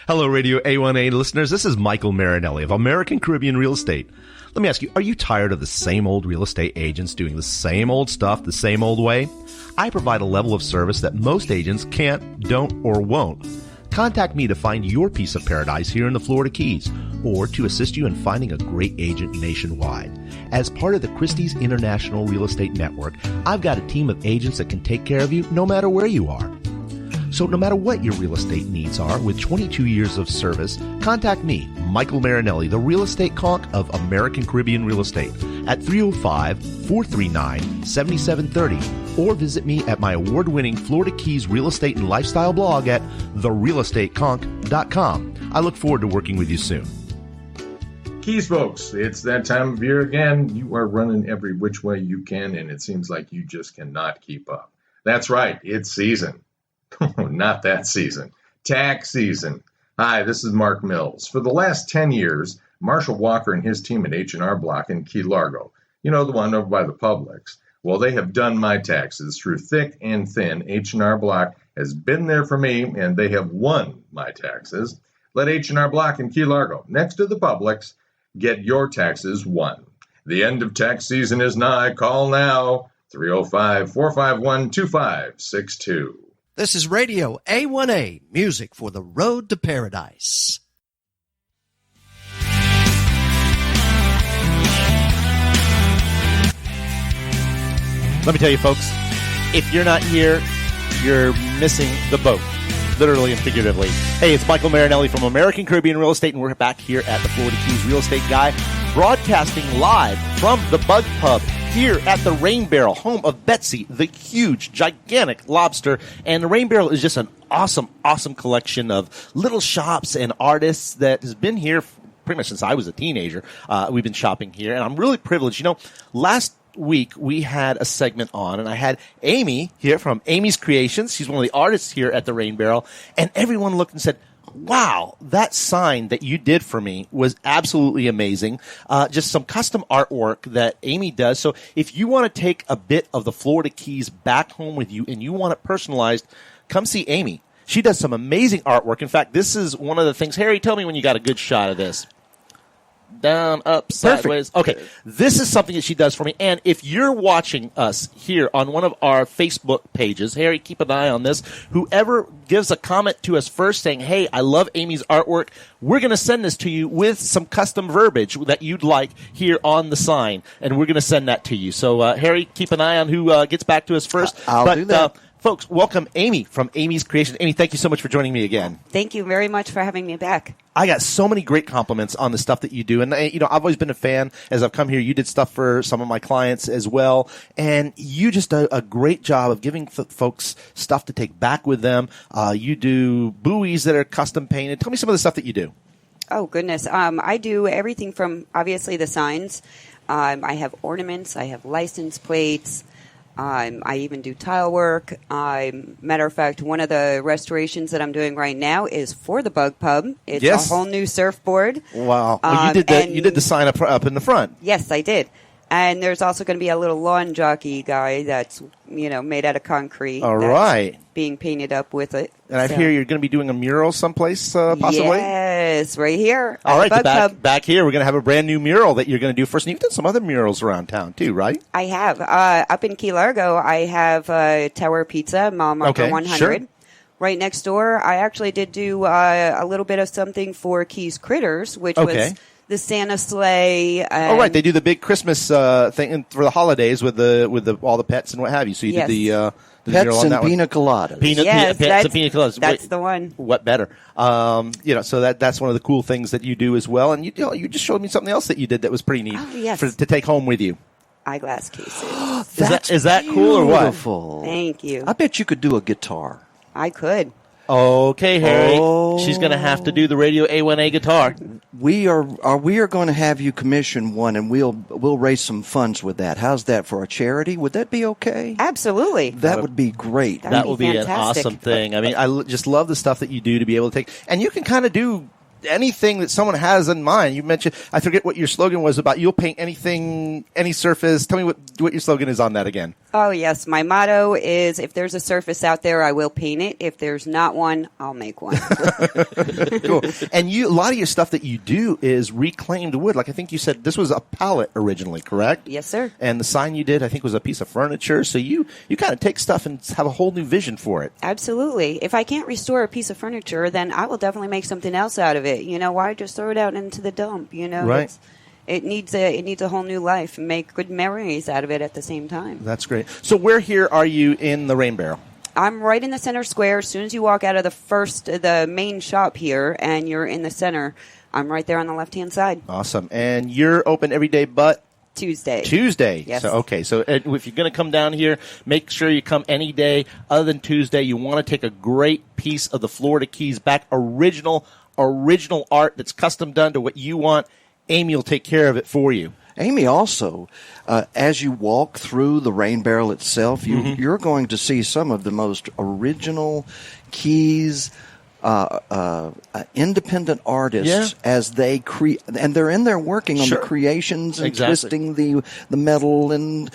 S1: Hello, Radio A1A listeners. This is Michael Marinelli of American Caribbean Real Estate. Let me ask you, are you tired of the same old real estate agents doing the same old stuff the same old way? I provide a level of service that most agents can't, don't, or won't. Contact me to find your piece of paradise here in the Florida Keys or to assist you in finding a great agent nationwide. As part of the Christie's International Real Estate Network, I've got a team of agents that can take care of you no matter where you are. So no matter what your real estate needs are, with 22 years of service, contact me, Michael Marinelli, the real estate conch of American Caribbean Real Estate, at 305-439-7730, or visit me at my award-winning Florida Keys Real Estate and Lifestyle blog at therealestateconch.com. I look forward to working with you soon.
S8: Keys folks, it's that time of year again. You are running every which way you can, and it seems like you just cannot keep up. That's right, it's season. Not that season. Tax season. Hi, this is Mark Mills. For the last 10 years, Marshall Walker and his team at H&R Block in Key Largo, you know, the one over by the Publix, well, they have done my taxes through thick and thin. H&R Block has been there for me, and they have won my taxes. Let H&R Block in Key Largo, next to the Publix, get your taxes won. The end of tax season is nigh. Call now, 305-451-2562.
S9: This is Radio A1A, music for the road to paradise.
S1: Let me tell you, folks, if you're not here, you're missing the boat, literally and figuratively. Hey, it's Michael Marinelli from American Caribbean Real Estate, and we're back here at the Florida Keys Real Estate Guy, broadcasting live from the Bug Pub here at the Rain Barrel, home of Betsy, the huge, gigantic lobster. And the Rain Barrel is just an awesome, awesome collection of little shops and artists that has been here pretty much since I was a teenager. We've been shopping here, and I'm really privileged. You know, last week we had a segment on, and I had Amy here from Amy's Creations. She's one of the artists here at the Rain Barrel, and everyone looked and said, wow, that sign that you did for me was absolutely amazing. Just some custom artwork that Amy does. So if you want to take a bit of the Florida Keys back home with you and you want it personalized, come see Amy. She does some amazing artwork. In fact, this is one of the things. Harry, tell me when you got a good shot of this. Down, up, sideways. Okay, this is something that she does for me. And if you're watching us here on one of our Facebook pages, Harry, keep an eye on this. Whoever gives a comment to us first saying, hey, I love Amy's artwork, we're going to send this to you with some custom verbiage that you'd like here on the sign. And we're going to send that to you. So, Harry, keep an eye on who gets back to us first.
S2: I'll do that.
S1: Folks, welcome Amy from Amy's Creation. Amy, thank you so much for joining me again.
S10: Thank you very much for having me back.
S1: I got so many great compliments on the stuff that you do. And, I've always been a fan. As I've come here, you did stuff for some of my clients as well. And you just do a great job of giving folks stuff to take back with them. You do buoys that are custom painted. Tell me some of the stuff that you do.
S10: Oh, goodness. I do everything from, obviously, the signs. I have ornaments. I have license plates. I even do tile work. Matter of fact, one of the restorations that I'm doing right now is for the Bug Pub. It's a whole new surfboard.
S1: Wow! Well, you did the sign up in the front.
S10: Yes, I did. And there's also going to be a little lawn jockey guy that's made out of concrete.
S1: All right.
S10: Being painted up with it.
S1: And I hear you're going to be doing a mural someplace, possibly?
S10: Yes, right here.
S1: All right, back here, we're going to have a brand new mural that you're going to do first. And you've done some other murals around town, too, right?
S10: I have. Up in Key Largo, I have Tower Pizza, mile marker 100. Sure. Right next door, I actually did do a little bit of something for Keys Critters, which was the Santa sleigh.
S1: Oh, right. They do the big Christmas thing for the holidays with all the pets and what have you. So you did the
S2: pets and pina coladas.
S1: Pets and pina coladas.
S10: That's the one.
S1: What better? So that's one of the cool things that you do as well. And you just showed me something else that you did that was pretty neat.
S10: Oh, yes.
S1: To take home with you.
S10: Eyeglass cases.
S1: Is that cool or what?
S2: Beautiful.
S10: Thank you.
S2: I bet you could do a guitar.
S10: I could.
S1: Okay, Harry. She's going to have to do the Radio A1A guitar.
S2: We are going to have you commission one, and we'll raise some funds with that. How's that for a charity? Would that be okay?
S10: Absolutely.
S2: That would be great.
S1: That would be an awesome thing. I mean, I just love the stuff that you do to be able to take, and you can kind of do anything that someone has in mind. You mentioned, I forget what your slogan was about. You'll paint anything, any surface. Tell me what your slogan is on that again.
S10: Oh, yes. My motto is, if there's a surface out there, I will paint it. If there's not one, I'll make one.
S1: Cool. And a lot of your stuff that you do is reclaimed wood. Like I think you said this was a pallet originally, correct?
S10: Yes, sir.
S1: And the sign you did, I think, was a piece of furniture. So you kind of take stuff and have a whole new vision for it.
S10: Absolutely. If I can't restore a piece of furniture, then I will definitely make something else out of it. Why just throw it out into the dump?
S1: Right.
S10: It needs a whole new life and make good memories out of it at the same time.
S1: That's great. So where here are you in the Rain Barrel?
S10: I'm right in the center square. As soon as you walk out of the main shop here and you're in the center, I'm right there on the left-hand side.
S1: Awesome. And you're open every day but?
S10: Tuesday.
S1: Yes. So if you're going to come down here, make sure you come any day other than Tuesday. You want to take a great piece of the Florida Keys back, original art that's custom done to what you want. Amy will take care of it for you.
S2: Amy also, as you walk through the Rain Barrel itself, you're going to see some of the most original Keys independent artists as they create, and they're in there working on the creations and twisting the metal and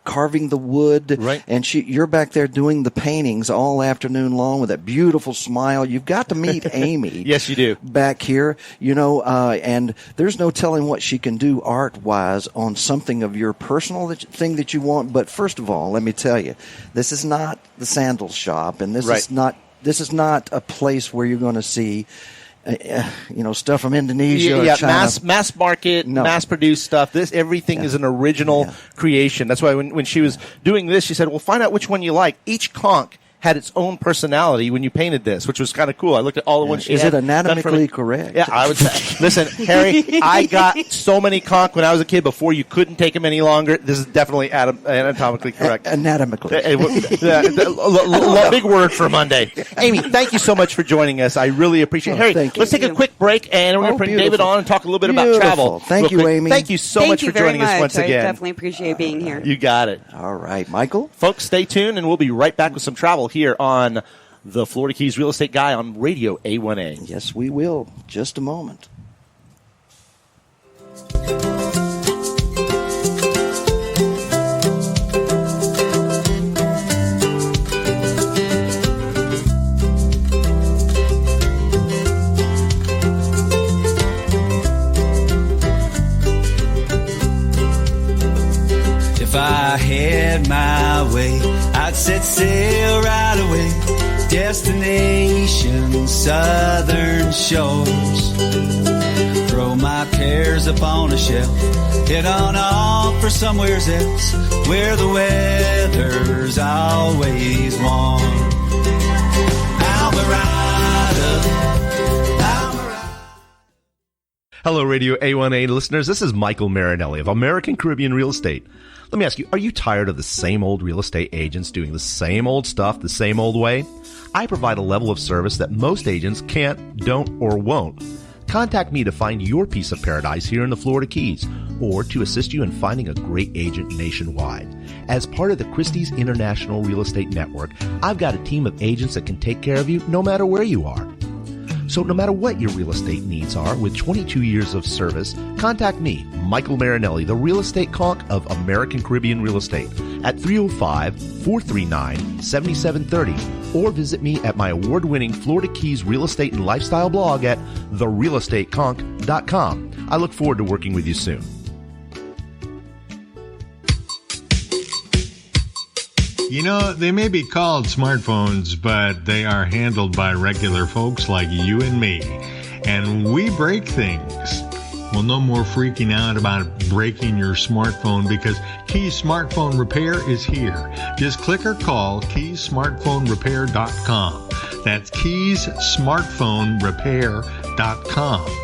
S2: carving the wood.
S1: Right.
S2: And you're back there doing the paintings all afternoon long with that beautiful smile. You've got to meet Amy.
S1: Yes, you do.
S2: Back here, and there's no telling what she can do art-wise on something of your personal thing that you want. But first of all, let me tell you, this is not the sandal shop, and this is not a place where you're going to see, stuff from Indonesia or China.
S1: Mass market, mass-produced stuff. Everything is an original creation. That's why when she was doing this, she said, well, find out which one you like. Each conch had its own personality when you painted this, which was kind of cool. I looked at all the ones she had.
S2: Is it anatomically correct?
S1: Yeah, I would say. Listen, Harry, I got so many conch when I was a kid before you couldn't take them any longer. This is definitely anatomically correct.
S2: Anatomically.
S1: Big word for Monday. Amy, thank you so much for joining us. I really appreciate it. Harry, let's take a quick break, and we're going to bring David on and talk a little bit about travel.
S2: Thank you, Amy.
S1: Thank you so much for joining us once again.
S10: I definitely appreciate being here.
S1: You got it.
S2: All right, Michael.
S1: Folks, stay tuned, and we'll be right back with some travel here on the Florida Keys Real Estate Guy on Radio A1A.
S2: Yes, we will. Just a moment.
S11: If I had my way, I'd set sail right away. Destination, southern shores. throw my cares upon a shelf, head on off for somewheres else where the weather's always warm.
S1: Hello, Radio A1A listeners. This is Mykael Marinelli of American Caribbean Real Estate. Let me ask you, are you tired of the same old real estate agents doing the same old stuff the same old way? I provide a level of service that most agents can't, don't, or won't. Contact me to find your piece of paradise here in the Florida Keys, or to assist you in finding a great agent nationwide. As part of the Christie's International Real Estate Network, I've got a team of agents that can take care of you no matter where you are. So no matter what your real estate needs are, with 22 years of service, contact me, Mykael Marinelli, the real estate conch of American Caribbean Real Estate, at 305-439-7730, or visit me at my award-winning Florida Keys Real Estate and Lifestyle blog at therealestateconch.com. I look forward to working with you soon.
S7: You know, they may be called smartphones, but they are handled by regular folks like you and me. And we break things. Well, no more freaking out about breaking your smartphone, because Keys Smartphone Repair is here. Just click or call KeysSmartphoneRepair.com. That's KeysSmartphoneRepair.com.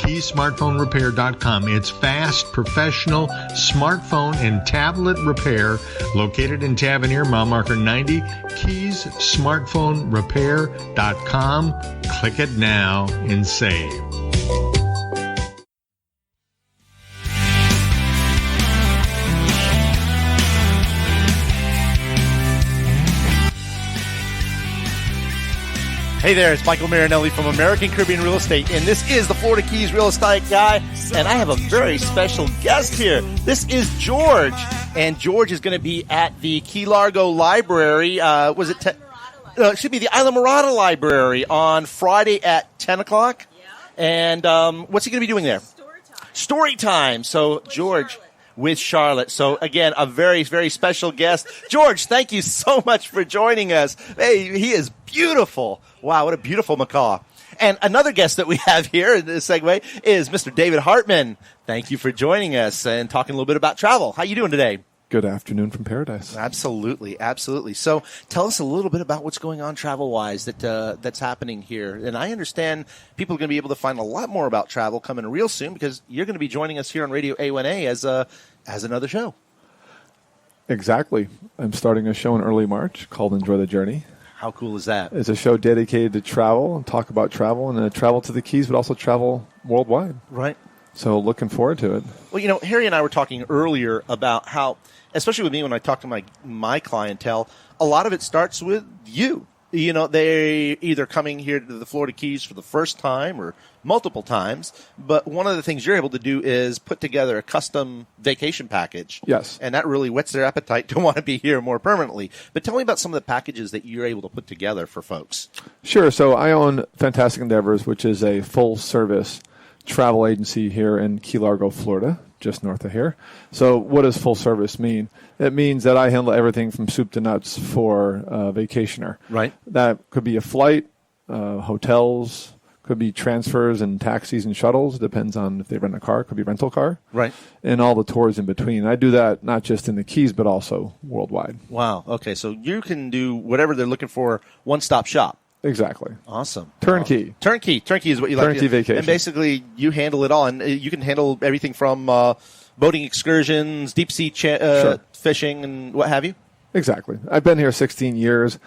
S7: KeysSmartphoneRepair.com. It's fast, professional smartphone and tablet repair located in Tavernier, mile marker 90. KeysSmartphoneRepair.com. Click it now and save.
S1: Hey there, it's Mykael Marinelli from American Caribbean Real Estate, and this is the Florida Keys Real Estate Guy, and I have a very special guest here. This is George, and George is going to be at the Key Largo Library, the Islamorada Library on Friday at 10 o'clock, and what's he going to be doing there? Story time. So, George, with Charlotte. So, again, a very, very special guest. George, thank you so much for joining us. Hey, he is beautiful. Wow, what a beautiful macaw. And another guest that we have here in this segue is Mr. David Hartman. Thank you for joining us and talking a little bit about travel. How you doing today?
S12: Good afternoon from paradise.
S1: Absolutely, absolutely. So tell us a little bit about what's going on travel-wise that's happening here. And I understand people are going to be able to find a lot more about travel coming real soon, because you're going to be joining us here on Radio A1A as another show.
S12: Exactly. I'm starting a show in early March called Enjoy the Journey.
S1: How cool is that?
S12: It's a show dedicated to travel and talk about travel, and travel to the Keys, but also travel worldwide.
S1: Right.
S12: So looking forward to it.
S1: Well, you know, Harry and I were talking earlier about how, especially with me when I talk to my clientele, a lot of it starts with you. You know, they're either coming here to the Florida Keys for the first time or multiple times, but one of the things you're able to do is put together a custom vacation package.
S12: Yes.
S1: And that really whets their appetite to want to be here more permanently. But tell me about some of the packages that you're able to put together for folks.
S12: Sure. So I own Fantastic Endeavors, which is a full-service travel agency here in Key Largo, Florida, just north of here. So what does full service mean? It means that I handle everything from soup to nuts for a vacationer.
S1: Right.
S12: That could be a flight, hotels, could be transfers and taxis and shuttles. Depends on if they rent a car. Could be rental car.
S1: Right.
S12: And all the tours in between. I do that not just in the Keys, but also worldwide.
S1: Wow. Okay. So you can do whatever they're looking for, one-stop shop.
S12: Exactly.
S1: Awesome.
S12: Turnkey.
S1: Turnkey is what you like.
S12: Turnkey vacation.
S1: And basically, you handle it all. And you can handle everything from boating excursions, deep-sea
S12: Sure.
S1: fishing, and what have you?
S12: Exactly. I've been here 16 years.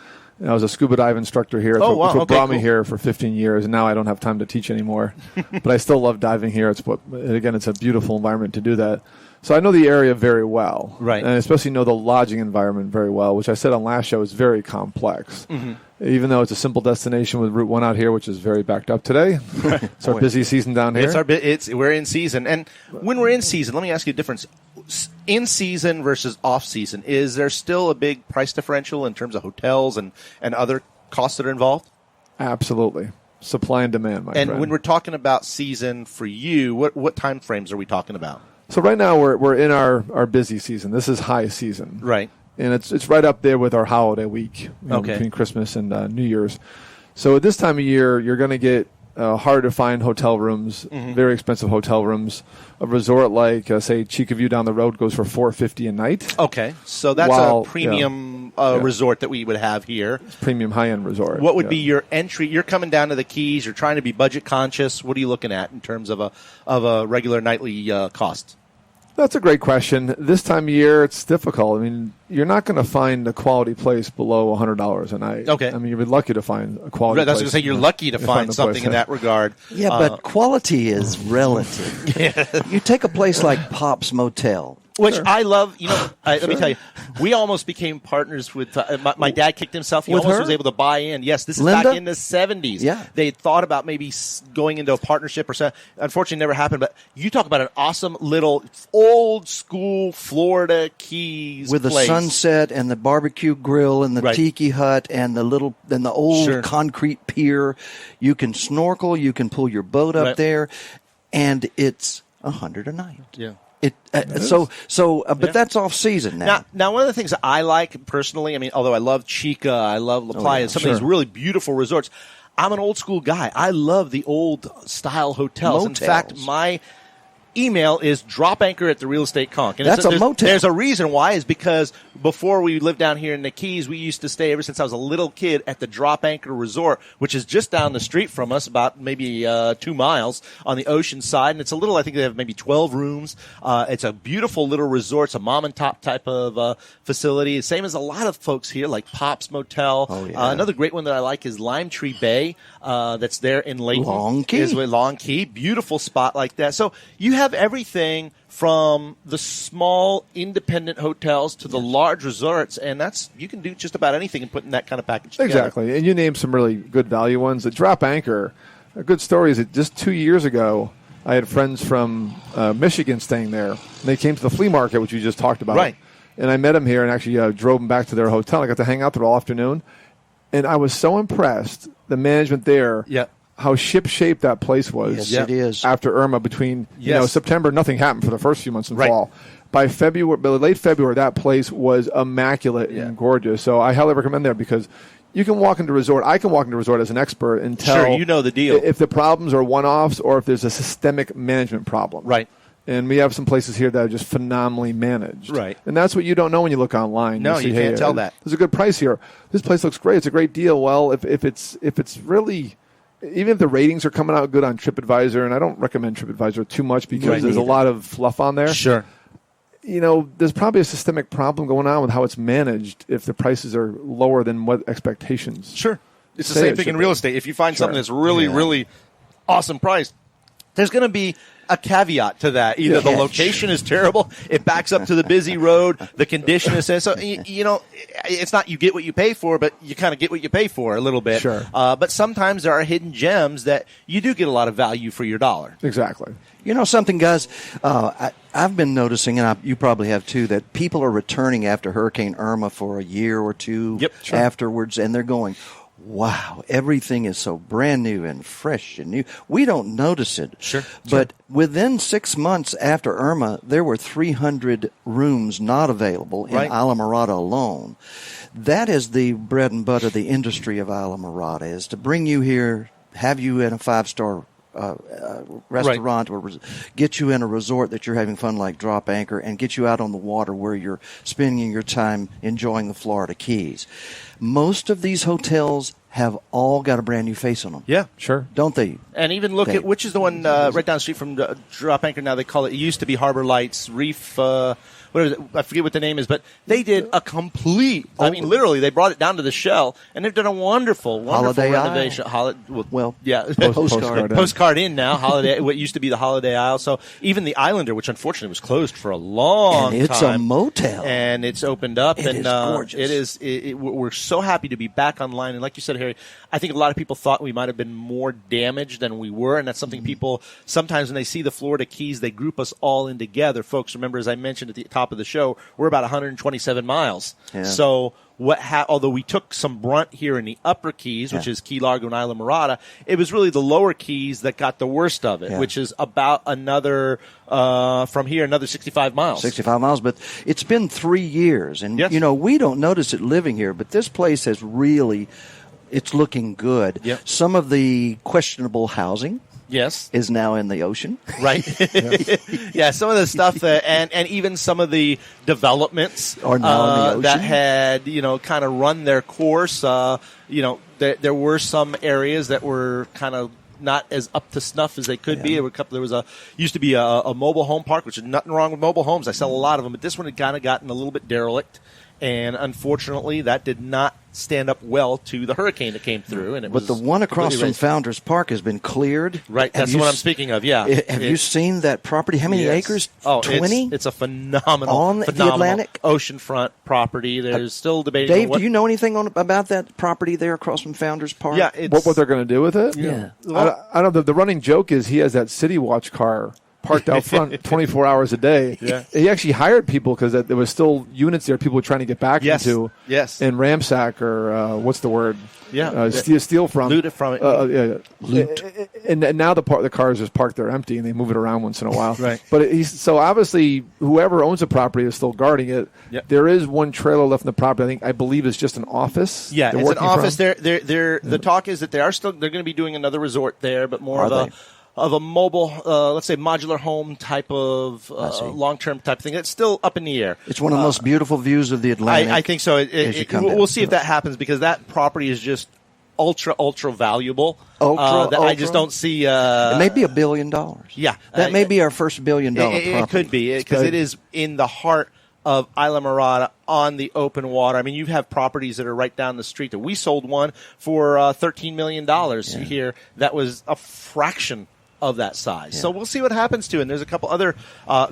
S12: I was a scuba dive instructor here.
S1: Oh, wow.
S12: That's what brought me
S1: cool.
S12: here for 15 years, and now I don't have time to teach anymore. But I still love diving here. It's a beautiful environment to do that. So I know the area very well.
S1: Right.
S12: And especially know the lodging environment very well, which I said on last show is very complex.
S1: Mm-hmm.
S12: Even though it's a simple destination with Route 1 out here, which is very backed up today. It's our busy season down here.
S1: We're in season. And when we're in season, let me ask you a difference. In season versus off season, is there still a big price differential in terms of hotels and other costs that are involved?
S12: Absolutely. Supply and demand, my friend.
S1: And when we're talking about season for you, what time frames are we talking about?
S12: So right now we're in our busy season. This is high season.
S1: Right.
S12: And it's right up there with our holiday week,
S1: Okay.
S12: between Christmas and New Year's. So at this time of year, you're going to get hard to find hotel rooms, very expensive hotel rooms. A resort like, say, Chica View down the road goes for $450 a night.
S1: Okay, so that's a premium resort that we would have here.
S12: It's premium high-end resort.
S1: What would be your entry? You're coming down to the Keys. You're trying to be budget conscious. What are you looking at in terms of a regular nightly cost?
S12: That's a great question. This time of year, it's difficult. I mean, you're not going to find a quality place below $100 a night.
S1: Okay.
S12: I mean, you'd be lucky to find a quality place.
S1: That's going to say you're lucky to find something in that regard.
S2: Yeah, but quality is relative. You take a place like Pop's Motel.
S1: Which I love. Let me tell you, we almost became partners with my dad kicked himself. He
S2: With
S1: almost
S2: her?
S1: was able to buy in. Yes, this is
S2: Linda?
S1: back in the 70s.
S2: Yeah.
S1: They thought about maybe going into a partnership or something. Unfortunately, never happened. But you talk about an awesome little old school Florida Keys
S2: with
S1: place.
S2: the sunset and the barbecue grill and the tiki hut and the old concrete pier. You can snorkel. You can pull your boat up there, and it's $100 a night.
S1: Yeah.
S2: But that's off season now.
S1: Now, one of the things that I like personally, I mean, although I love Chica, I love La Playa, some of these really beautiful resorts, I'm an old school guy. I love the old style hotels. In fact, my email is dropanchor@therealestateconk. And
S2: that's a motel.
S1: There's a reason why, is because before we lived down here in the Keys, we used to stay ever since I was a little kid at the Drop Anchor Resort, which is just down the street from us, about maybe 2 miles on the ocean side. And it's a little, I think they have maybe 12 rooms. It's a beautiful little resort. It's a mom and top type of facility. Same as a lot of folks here, like Pop's Motel.
S2: Oh, yeah.
S1: Another great one that I like is Lime Tree Bay. That's there in Layton.
S2: Long Key.
S1: Beautiful spot like that. So you have everything from the small independent hotels to the large resorts, and you can do just about anything and put in that kind of package together.
S12: Exactly, and you named some really good value ones. The Drop Anchor, a good story is that just 2 years ago, I had friends from Michigan staying there, and they came to the flea market, which you just talked about.
S1: Right.
S12: And I met them here and actually drove them back to their hotel. I got to hang out there all afternoon, and I was so impressed, the management there, how ship-shape that place was.
S2: Yes, it is.
S12: After Irma, between September, nothing happened for the first few months in fall. By late February, that place was immaculate and gorgeous. So I highly recommend there, because you can walk into resort. I can walk into resort as an expert and tell.
S1: Sure, you know the deal.
S12: If the problems are one-offs or if there's a systemic management problem.
S1: Right.
S12: And we have some places here that are just phenomenally managed.
S1: Right.
S12: And that's what you don't know when you look online.
S1: No, you can't tell that.
S12: There's a good price here. This place looks great. It's a great deal. Well, if it's really, even if the ratings are coming out good on TripAdvisor, and I don't recommend TripAdvisor too much because there's a lot of fluff on there.
S1: Sure.
S12: There's probably a systemic problem going on with how it's managed if the prices are lower than what expectations.
S1: Sure. It's the same thing in real estate. If you find something that's really, really awesome priced, there's going to be a caveat to that. Either the location is terrible, it backs up to the busy road, the condition is so it's not you get what you pay for, but you kind of get what you pay for a little bit.
S12: Sure.
S1: But sometimes there are hidden gems that you do get a lot of value for your dollar.
S12: Exactly.
S2: You know something, guys? I've been noticing, and you probably have too, that people are returning after Hurricane Irma for a year or two afterwards, and they're going, wow, everything is so brand new and fresh and new. We don't notice it.
S1: Sure.
S2: But within 6 months after Irma, there were 300 rooms not available in Islamorada alone. That is the bread and butter, the industry of Islamorada, is to bring you here, have you in a 5-star restaurant, or get you in a resort that you're having fun like Drop Anchor, and get you out on the water where you're spending your time enjoying the Florida Keys. Most of these hotels have all got a brand new face on them.
S1: Yeah,
S12: sure.
S2: Don't they?
S1: And even look at, which is the one right down the street from Drop Anchor now, they call it used to be Harbor Lights, Reef, what is it? I forget what the name is, but they did a complete, I mean, literally, they brought it down to the shell, and they've done a wonderful
S2: Holiday
S1: renovation.
S2: Postcard.
S1: Postcard Inn now, Holiday, what used to be the Holiday Isle. So even the Islander, which unfortunately was closed for a long time.
S2: It's a motel.
S1: And it's opened up.
S2: It is gorgeous.
S1: We're so happy to be back online. And like you said, Harry, I think a lot of people thought we might have been more damaged than we were, and that's something people, sometimes when they see the Florida Keys, they group us all in together. Folks, remember, as I mentioned at the top of the show, we're about 127 miles.
S2: Yeah.
S1: So although we took some brunt here in the upper Keys, which is Key Largo and Islamorada, it was really the lower Keys that got the worst of it, which is about another, from here, another 65 miles.
S2: 65 miles, but it's been 3 years, and, we don't notice it living here, but this place has really It's looking good.
S1: Yep.
S2: Some of the questionable housing
S1: yes
S2: is now in the ocean.
S1: Right. Yeah, some of the stuff and even some of the developments
S2: are now in the ocean.
S1: That had, kind of run their course. There were some areas that were kind of not as up to snuff as they could be. There was used to be a mobile home park, which is nothing wrong with mobile homes. I sell a lot of them, but this one had kind of gotten a little bit derelict. And unfortunately, that did not stand up well to the hurricane that came through. And
S2: but the one across from Founders Park has been cleared.
S1: Right, that's what I'm speaking of. Yeah,
S2: have you seen that property? How many acres?
S1: Oh,
S2: 20.
S1: It's a phenomenal
S2: on the Atlantic
S1: oceanfront property. There's still debating.
S2: Dave, do you know anything about that property there across from Founders Park?
S1: Yeah,
S12: what they're going to do with it?
S2: Yeah,
S12: I don't know. The running joke is he has that City Watch car parked out front 24 hours a day.
S1: Yeah.
S12: He actually hired people because there was still units there people were trying to get back into.
S1: Yes.
S12: And ransack or what's the word?
S1: Yeah.
S12: Steal from.
S1: Loot it from it.
S12: Loot. And now the cars just parked there empty and they move it around once in a while.
S1: Right.
S12: But so obviously whoever owns the property is still guarding it.
S1: Yep.
S12: There is one trailer left in the property. I believe it's just an office.
S1: Yeah, it's an office. The talk is that they're going to be doing another resort there, but more of a mobile, let's say, modular home type of long-term type thing. It's still up in the air.
S2: It's one of the most beautiful views of the Atlantic.
S1: I think so. We'll see if that happens because that property is just ultra valuable. I just don't see.
S2: It may be $1 billion.
S1: Yeah,
S2: that may be our first $1 billion property.
S1: It could be because it is in the heart of Islamorada on the open water. I mean, you have properties that are right down the street. That we sold one for $13 million here. That was a fraction of that size. Yeah. So we'll see what happens to it. And there's a couple other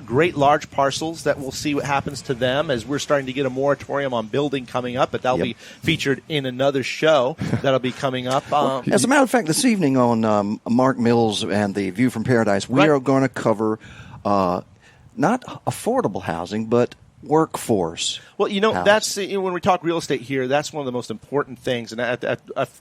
S1: great large parcels that we'll see what happens to them as we're starting to get a moratorium on building coming up, but that'll be featured in another show that'll be coming up.
S2: As a matter of fact, this evening on Mark Mills and the View from Paradise, we are going to cover not affordable housing, but workforce.
S1: Well, that's when we talk real estate here, that's one of the most important things. And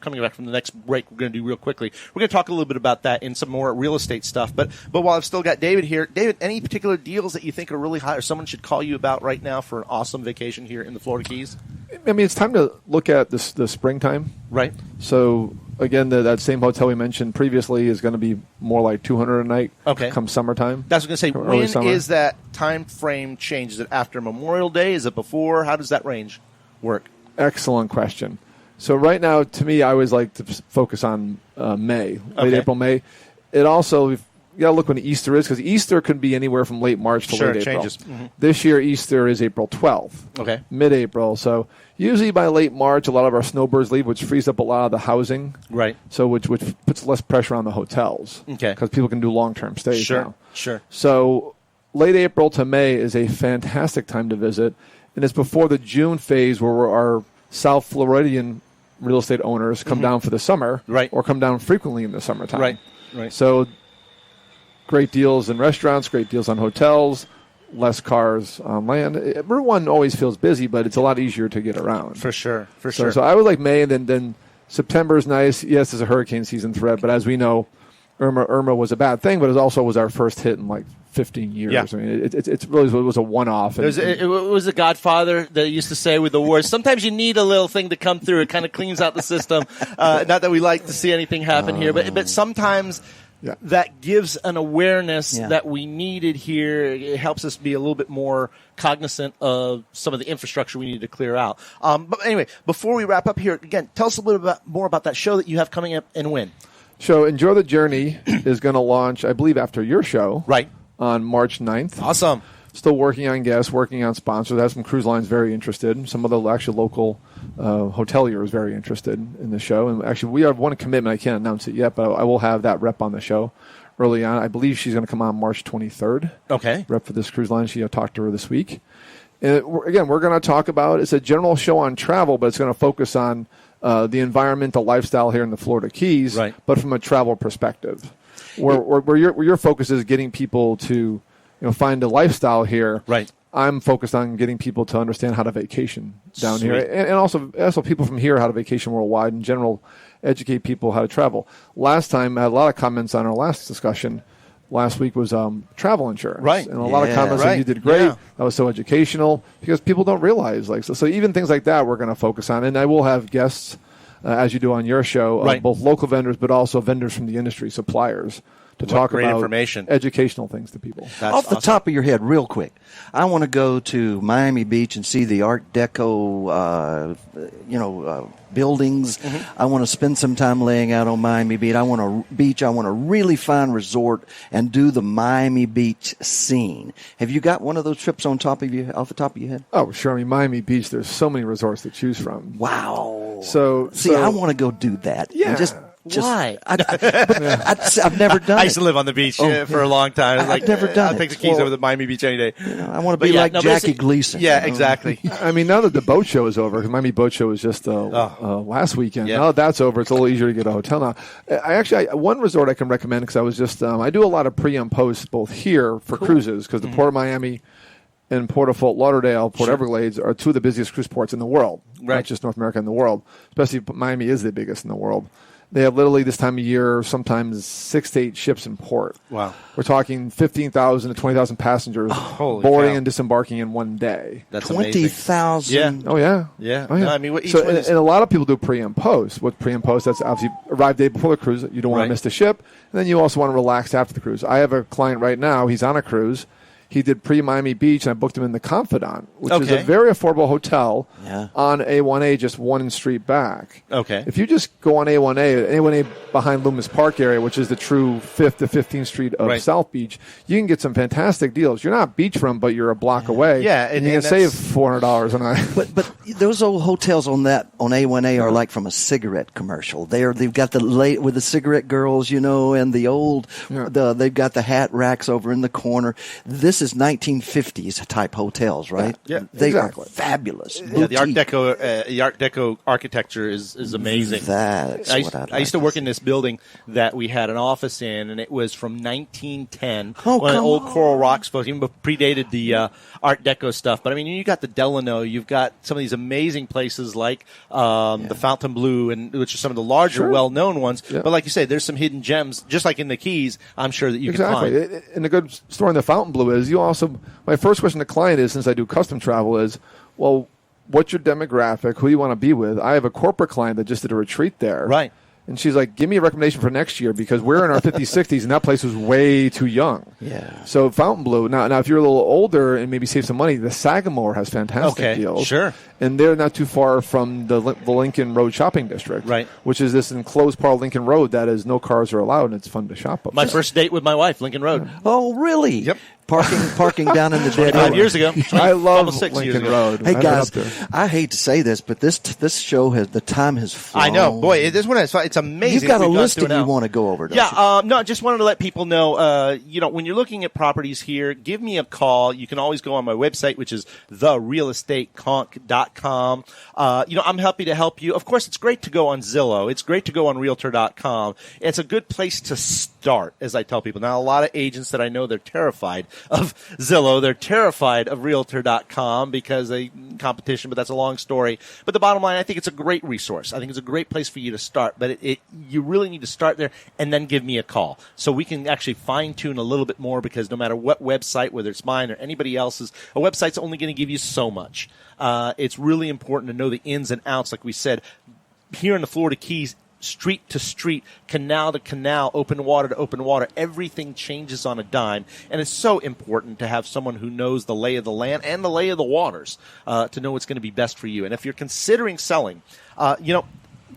S1: coming back from the next break, we're going to do real quickly. We're going to talk a little bit about that in some more real estate stuff. But while I've still got David here, David, any particular deals that you think are really high or someone should call you about right now for an awesome vacation here in the Florida Keys?
S12: I mean, it's time to look at the springtime.
S1: Right.
S12: So, again, that same hotel we mentioned previously is going to be more like $200 a night come summertime.
S1: That's what I was going to say. When is that time frame change? Is it after Memorial Day? Is it before? How does that range work?
S12: Excellent question. So right now, to me, I always like to focus on May, late April, May. It also, you got to look when Easter is, because Easter could be anywhere from late March to late April.
S1: Changes. Mm-hmm.
S12: This year, Easter is April 12th. Mid-April. So usually by late March, a lot of our snowbirds leave, which frees up a lot of the housing.
S1: Right.
S12: So which puts less pressure on the hotels.
S1: Okay.
S12: Because people can do long-term stays now.
S1: Sure.
S12: So late April to May is a fantastic time to visit. And it's before the June phase where our South Floridian real estate owners come down for the summer, or come down frequently in the summertime.
S1: Right.
S12: So great deals in restaurants, great deals on hotels, less cars on land. Route 1 always feels busy, but it's a lot easier to get around.
S1: For sure.
S12: So I would like May, and then September is nice. Yes, it's a hurricane season threat, but as we know, Irma was a bad thing, but it also was our first hit in like 15 years.
S1: Yeah.
S12: I mean, it really was a one-off.
S1: It was a Godfather that used to say with the wars, sometimes you need a little thing to come through. It kind of cleans out the system. Not that we like to see anything happen here, but sometimes that gives an awareness that we needed here. It helps us be a little bit more cognizant of some of the infrastructure we need to clear out. But anyway, before we wrap up here, again, tell us a little bit more about that show that you have coming up and when.
S12: So Enjoy the Journey is going to launch, I believe, after your show.
S1: Right.
S12: On March 9th.
S1: Awesome.
S12: Still working on guests, working on sponsors. I have some cruise lines very interested. Some of the actual local hoteliers very interested in the show. And actually, we have one commitment. I can't announce it yet, but I will have that rep on the show early on. I believe she's going to come on March 23rd.
S1: Okay.
S12: Rep for this cruise line. I talked to her this week. And again, we're going to talk about, it's a general show on travel, but it's going to focus on the environment, the lifestyle here in the Florida Keys, but from a travel perspective. Where your focus is getting people to find a lifestyle here.
S1: Right.
S12: I'm focused on getting people to understand how to vacation down here, and also people from here how to vacation worldwide in general, educate people how to travel. Last time, I had a lot of comments on our last discussion. Last week was travel insurance.
S1: Right.
S12: And a lot of comments saying you did great. Yeah. That was so educational because people don't realize. So even things like that we're going to focus on. And I will have guests as you do on your show,
S1: Right.
S12: both local vendors but also vendors from the industry, suppliers, to talk
S1: great
S12: about
S1: information.
S12: educational things to people.
S1: That's
S2: Off the
S1: awesome.
S2: top of your head, real quick, I want to go to Miami Beach and see the Art Deco, buildings.
S1: Mm-hmm.
S2: I want to spend some time laying out on Miami Beach. I want a really fine resort and do the Miami Beach scene. Have you got one of those trips off the top of your head?
S12: Oh, sure. I mean, Miami Beach, there's so many resorts to choose from.
S2: Wow.
S12: So
S2: I want to go do that.
S12: Yeah.
S2: And just
S1: Why?
S2: I've never done it.
S1: I used to live on the beach for a long time.
S2: I've never done
S1: I'll
S2: it.
S1: take the keys over the Miami Beach any day.
S2: I want to be like Jackie Gleason.
S1: Yeah, exactly.
S12: I mean, now that the boat show is over, because Miami Boat Show was just last weekend.
S1: Yeah.
S12: Now that that's over, it's a little easier to get a hotel now. One resort I can recommend, because I was just I do a lot of pre and post both here for cruises, because the Port of Miami and Port of Fort Lauderdale, Port Everglades are two of the busiest cruise ports in the world,
S1: Right.
S12: not just North America, in the world. Especially Miami is the biggest in the world. They have literally this time of year sometimes 6 to 8 ships in port.
S1: Wow.
S12: We're talking 15,000 to 20,000 passengers
S1: Holy
S12: boarding
S1: cow.
S12: and disembarking in one day.
S1: That's amazing.
S2: 20,000.
S1: Yeah.
S12: Oh, yeah.
S1: Yeah.
S12: Oh, yeah.
S1: No, I mean, each
S12: so,
S1: one is-
S12: and a lot of people do pre and post. With pre and post, that's obviously arrive day before the cruise. You don't want
S1: Right.
S12: to miss the ship. And then you also want to relax after the cruise. I have a client right now. He's on a cruise. He did pre-Miami Beach, and I booked him in the Confidant, which is a
S1: Okay.
S12: very affordable hotel
S2: Yeah.
S12: on A1A, just one street back.
S1: Okay.
S12: If you just go on A1A behind Loomis Park area, which is the true 5th to 15th Street of
S1: Right.
S12: South Beach, you can get some fantastic deals. You're not beachfront, but you're a block away.
S1: Yeah,
S12: and
S1: and
S12: you can
S1: that's-
S12: save $400 a night.
S2: But those old hotels on A1A are like from a cigarette commercial. They've got the with the cigarette girls, and the old they've got the hat racks over in the corner. This is 1950s type hotels, right?
S1: Yeah,
S2: they
S12: exactly.
S2: are fabulous.
S1: Yeah, the Art
S2: Boutique.
S1: Deco architecture is amazing.
S2: That's
S1: I
S2: what I'd
S1: I used to
S2: like
S1: work
S2: to
S1: in this building that we had an office in, and it was from 1910.
S2: Oh,
S1: when
S2: come
S1: old
S2: on.
S1: Coral Rocks folks, even predated the Art Deco stuff. But I mean, you got the Delano, you've got some of these amazing places like the Fontainebleau, and which are some of the larger, well-known ones.
S12: Yeah.
S1: But like you say, there's some hidden gems, just like in the Keys. I'm sure that you can
S12: Exactly.
S1: find.
S12: And the good story in the Fontainebleau is you also, my first question to client is, since I do custom travel, is, well, what's your demographic? Who do you want to be with? I have a corporate client that just did a retreat there.
S1: Right.
S12: And she's like, give me a recommendation for next year, because we're in our 50s, 60s, and that place was way too young.
S2: Yeah.
S12: So Fontainebleau, now if you're a little older and maybe save some money, the Sagamore has fantastic deals.
S1: Sure.
S12: And they're not too far from the Lincoln Road shopping district.
S1: Right.
S12: Which is this enclosed part of Lincoln Road that is no cars are allowed, and it's fun to shop up.
S1: My first date with my wife, Lincoln Road.
S2: Oh, really?
S1: Yep.
S2: Parking down in the dead
S1: 5
S2: end.
S1: years ago.
S12: I love
S1: Almost 6 years
S12: Lincoln
S1: ago.
S12: Road.
S2: Hey
S12: I've been
S2: guys,
S12: up there.
S2: I hate to say this, but this show the time has flown.
S1: I know, boy. This one it's amazing.
S2: You've got a
S1: We've gone
S2: listing
S1: through it
S2: you
S1: now.
S2: want to go over, don't
S1: Yeah,
S2: you?
S1: no, I just wanted to let people know, when you're looking at properties here, give me a call. You can always go on my website, which is therealestateconk.com. I'm happy to help you. Of course, it's great to go on Zillow. It's great to go on Realtor.com. It's a good place to start, as I tell people. Now, a lot of agents that I know, they're terrified of Zillow. They're terrified of Realtor.com because they competition, but that's a long story. But the bottom line, I think it's a great resource. I think it's a great place for you to start, but you really need to start there and then give me a call so we can actually fine-tune a little bit more, because no matter what website, whether it's mine or anybody else's, a website's only going to give you so much. It's really important to know the ins and outs, like we said. Here in the Florida Keys, street to street, canal to canal, open water to open water, everything changes on a dime, and it's so important to have someone who knows the lay of the land and the lay of the waters to know what's going to be best for you. And if you're considering selling,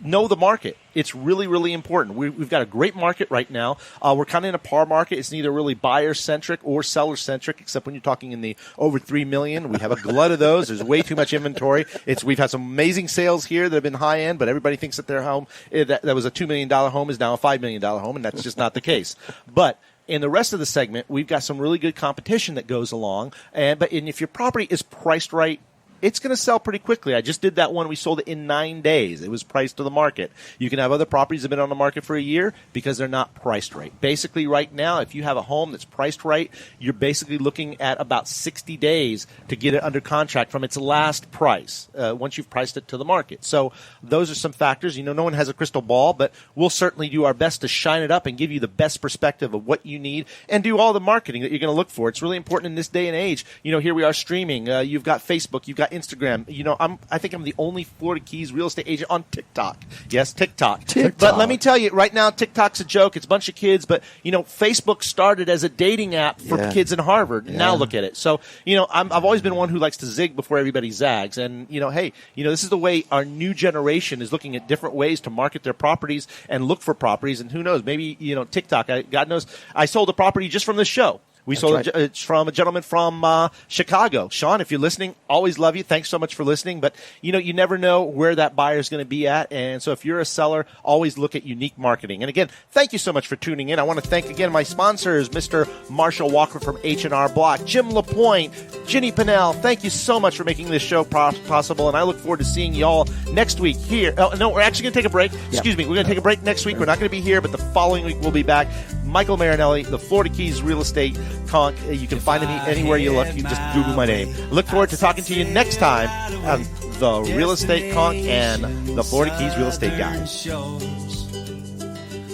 S1: know the market. It's really, really important. We've got a great market right now. We're kind of in a par market. It's neither really buyer-centric or seller-centric, except when you're talking in the over $3 million. We have a glut of those. There's way too much inventory. We've had some amazing sales here that have been high-end, but everybody thinks that their home, that was a $2 million home, is now a $5 million home, and that's just not the case. But in the rest of the segment, we've got some really good competition that goes along. And if your property is priced right, it's going to sell pretty quickly. I just did that one. We sold it in 9 days. It was priced to the market. You can have other properties that have been on the market for a year because they're not priced right. Basically, right now, if you have a home that's priced right, you're basically looking at about 60 days to get it under contract from its last price once you've priced it to the market. So those are some factors. No one has a crystal ball, but we'll certainly do our best to shine it up and give you the best perspective of what you need and do all the marketing that you're going to look for. It's really important in this day and age. Here we are streaming. You've got Facebook. You've got got Instagram. I think I'm the only Florida Keys real estate agent on TikTok. Yes, TikTok. But let me tell you, right now, TikTok's a joke. It's a bunch of kids. But, Facebook started as a dating app for kids in Harvard. Now look at it. So, I've always been one who likes to zig before everybody zags. And, hey, this is the way our new generation is looking at different ways to market their properties and look for properties. And who knows, maybe, TikTok, God knows, I sold a property just from this show. We sold it from a gentleman from Chicago. Sean, if you're listening, always love you. Thanks so much for listening. But, you never know where that buyer is going to be at. And so if you're a seller, always look at unique marketing. And again, thank you so much for tuning in. I want to thank again my sponsors, Mr. Marshall Walker from H&R Block, Jim LaPointe, Ginny Pinnell. Thank you so much for making this show possible. And I look forward to seeing you all next week here. Oh, no, we're actually going to take a break. Excuse me. We're going to take a break next week. We're not going to be here, but the following week we'll be back. Mykael Marinelli, the Florida Keys Real Estate Conch. You can find me anywhere you look. You can just Google my name. Look forward to talking to you next time on the Real Estate Conch and the Florida Keys Real Estate Guys.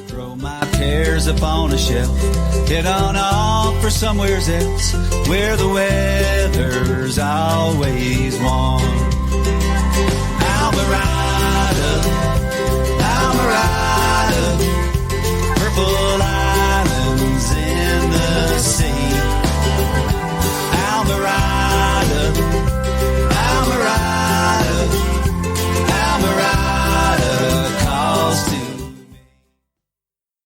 S11: Throw my cares upon a shelf, head on off for somewheres else, where the weather's always warm. I'll be right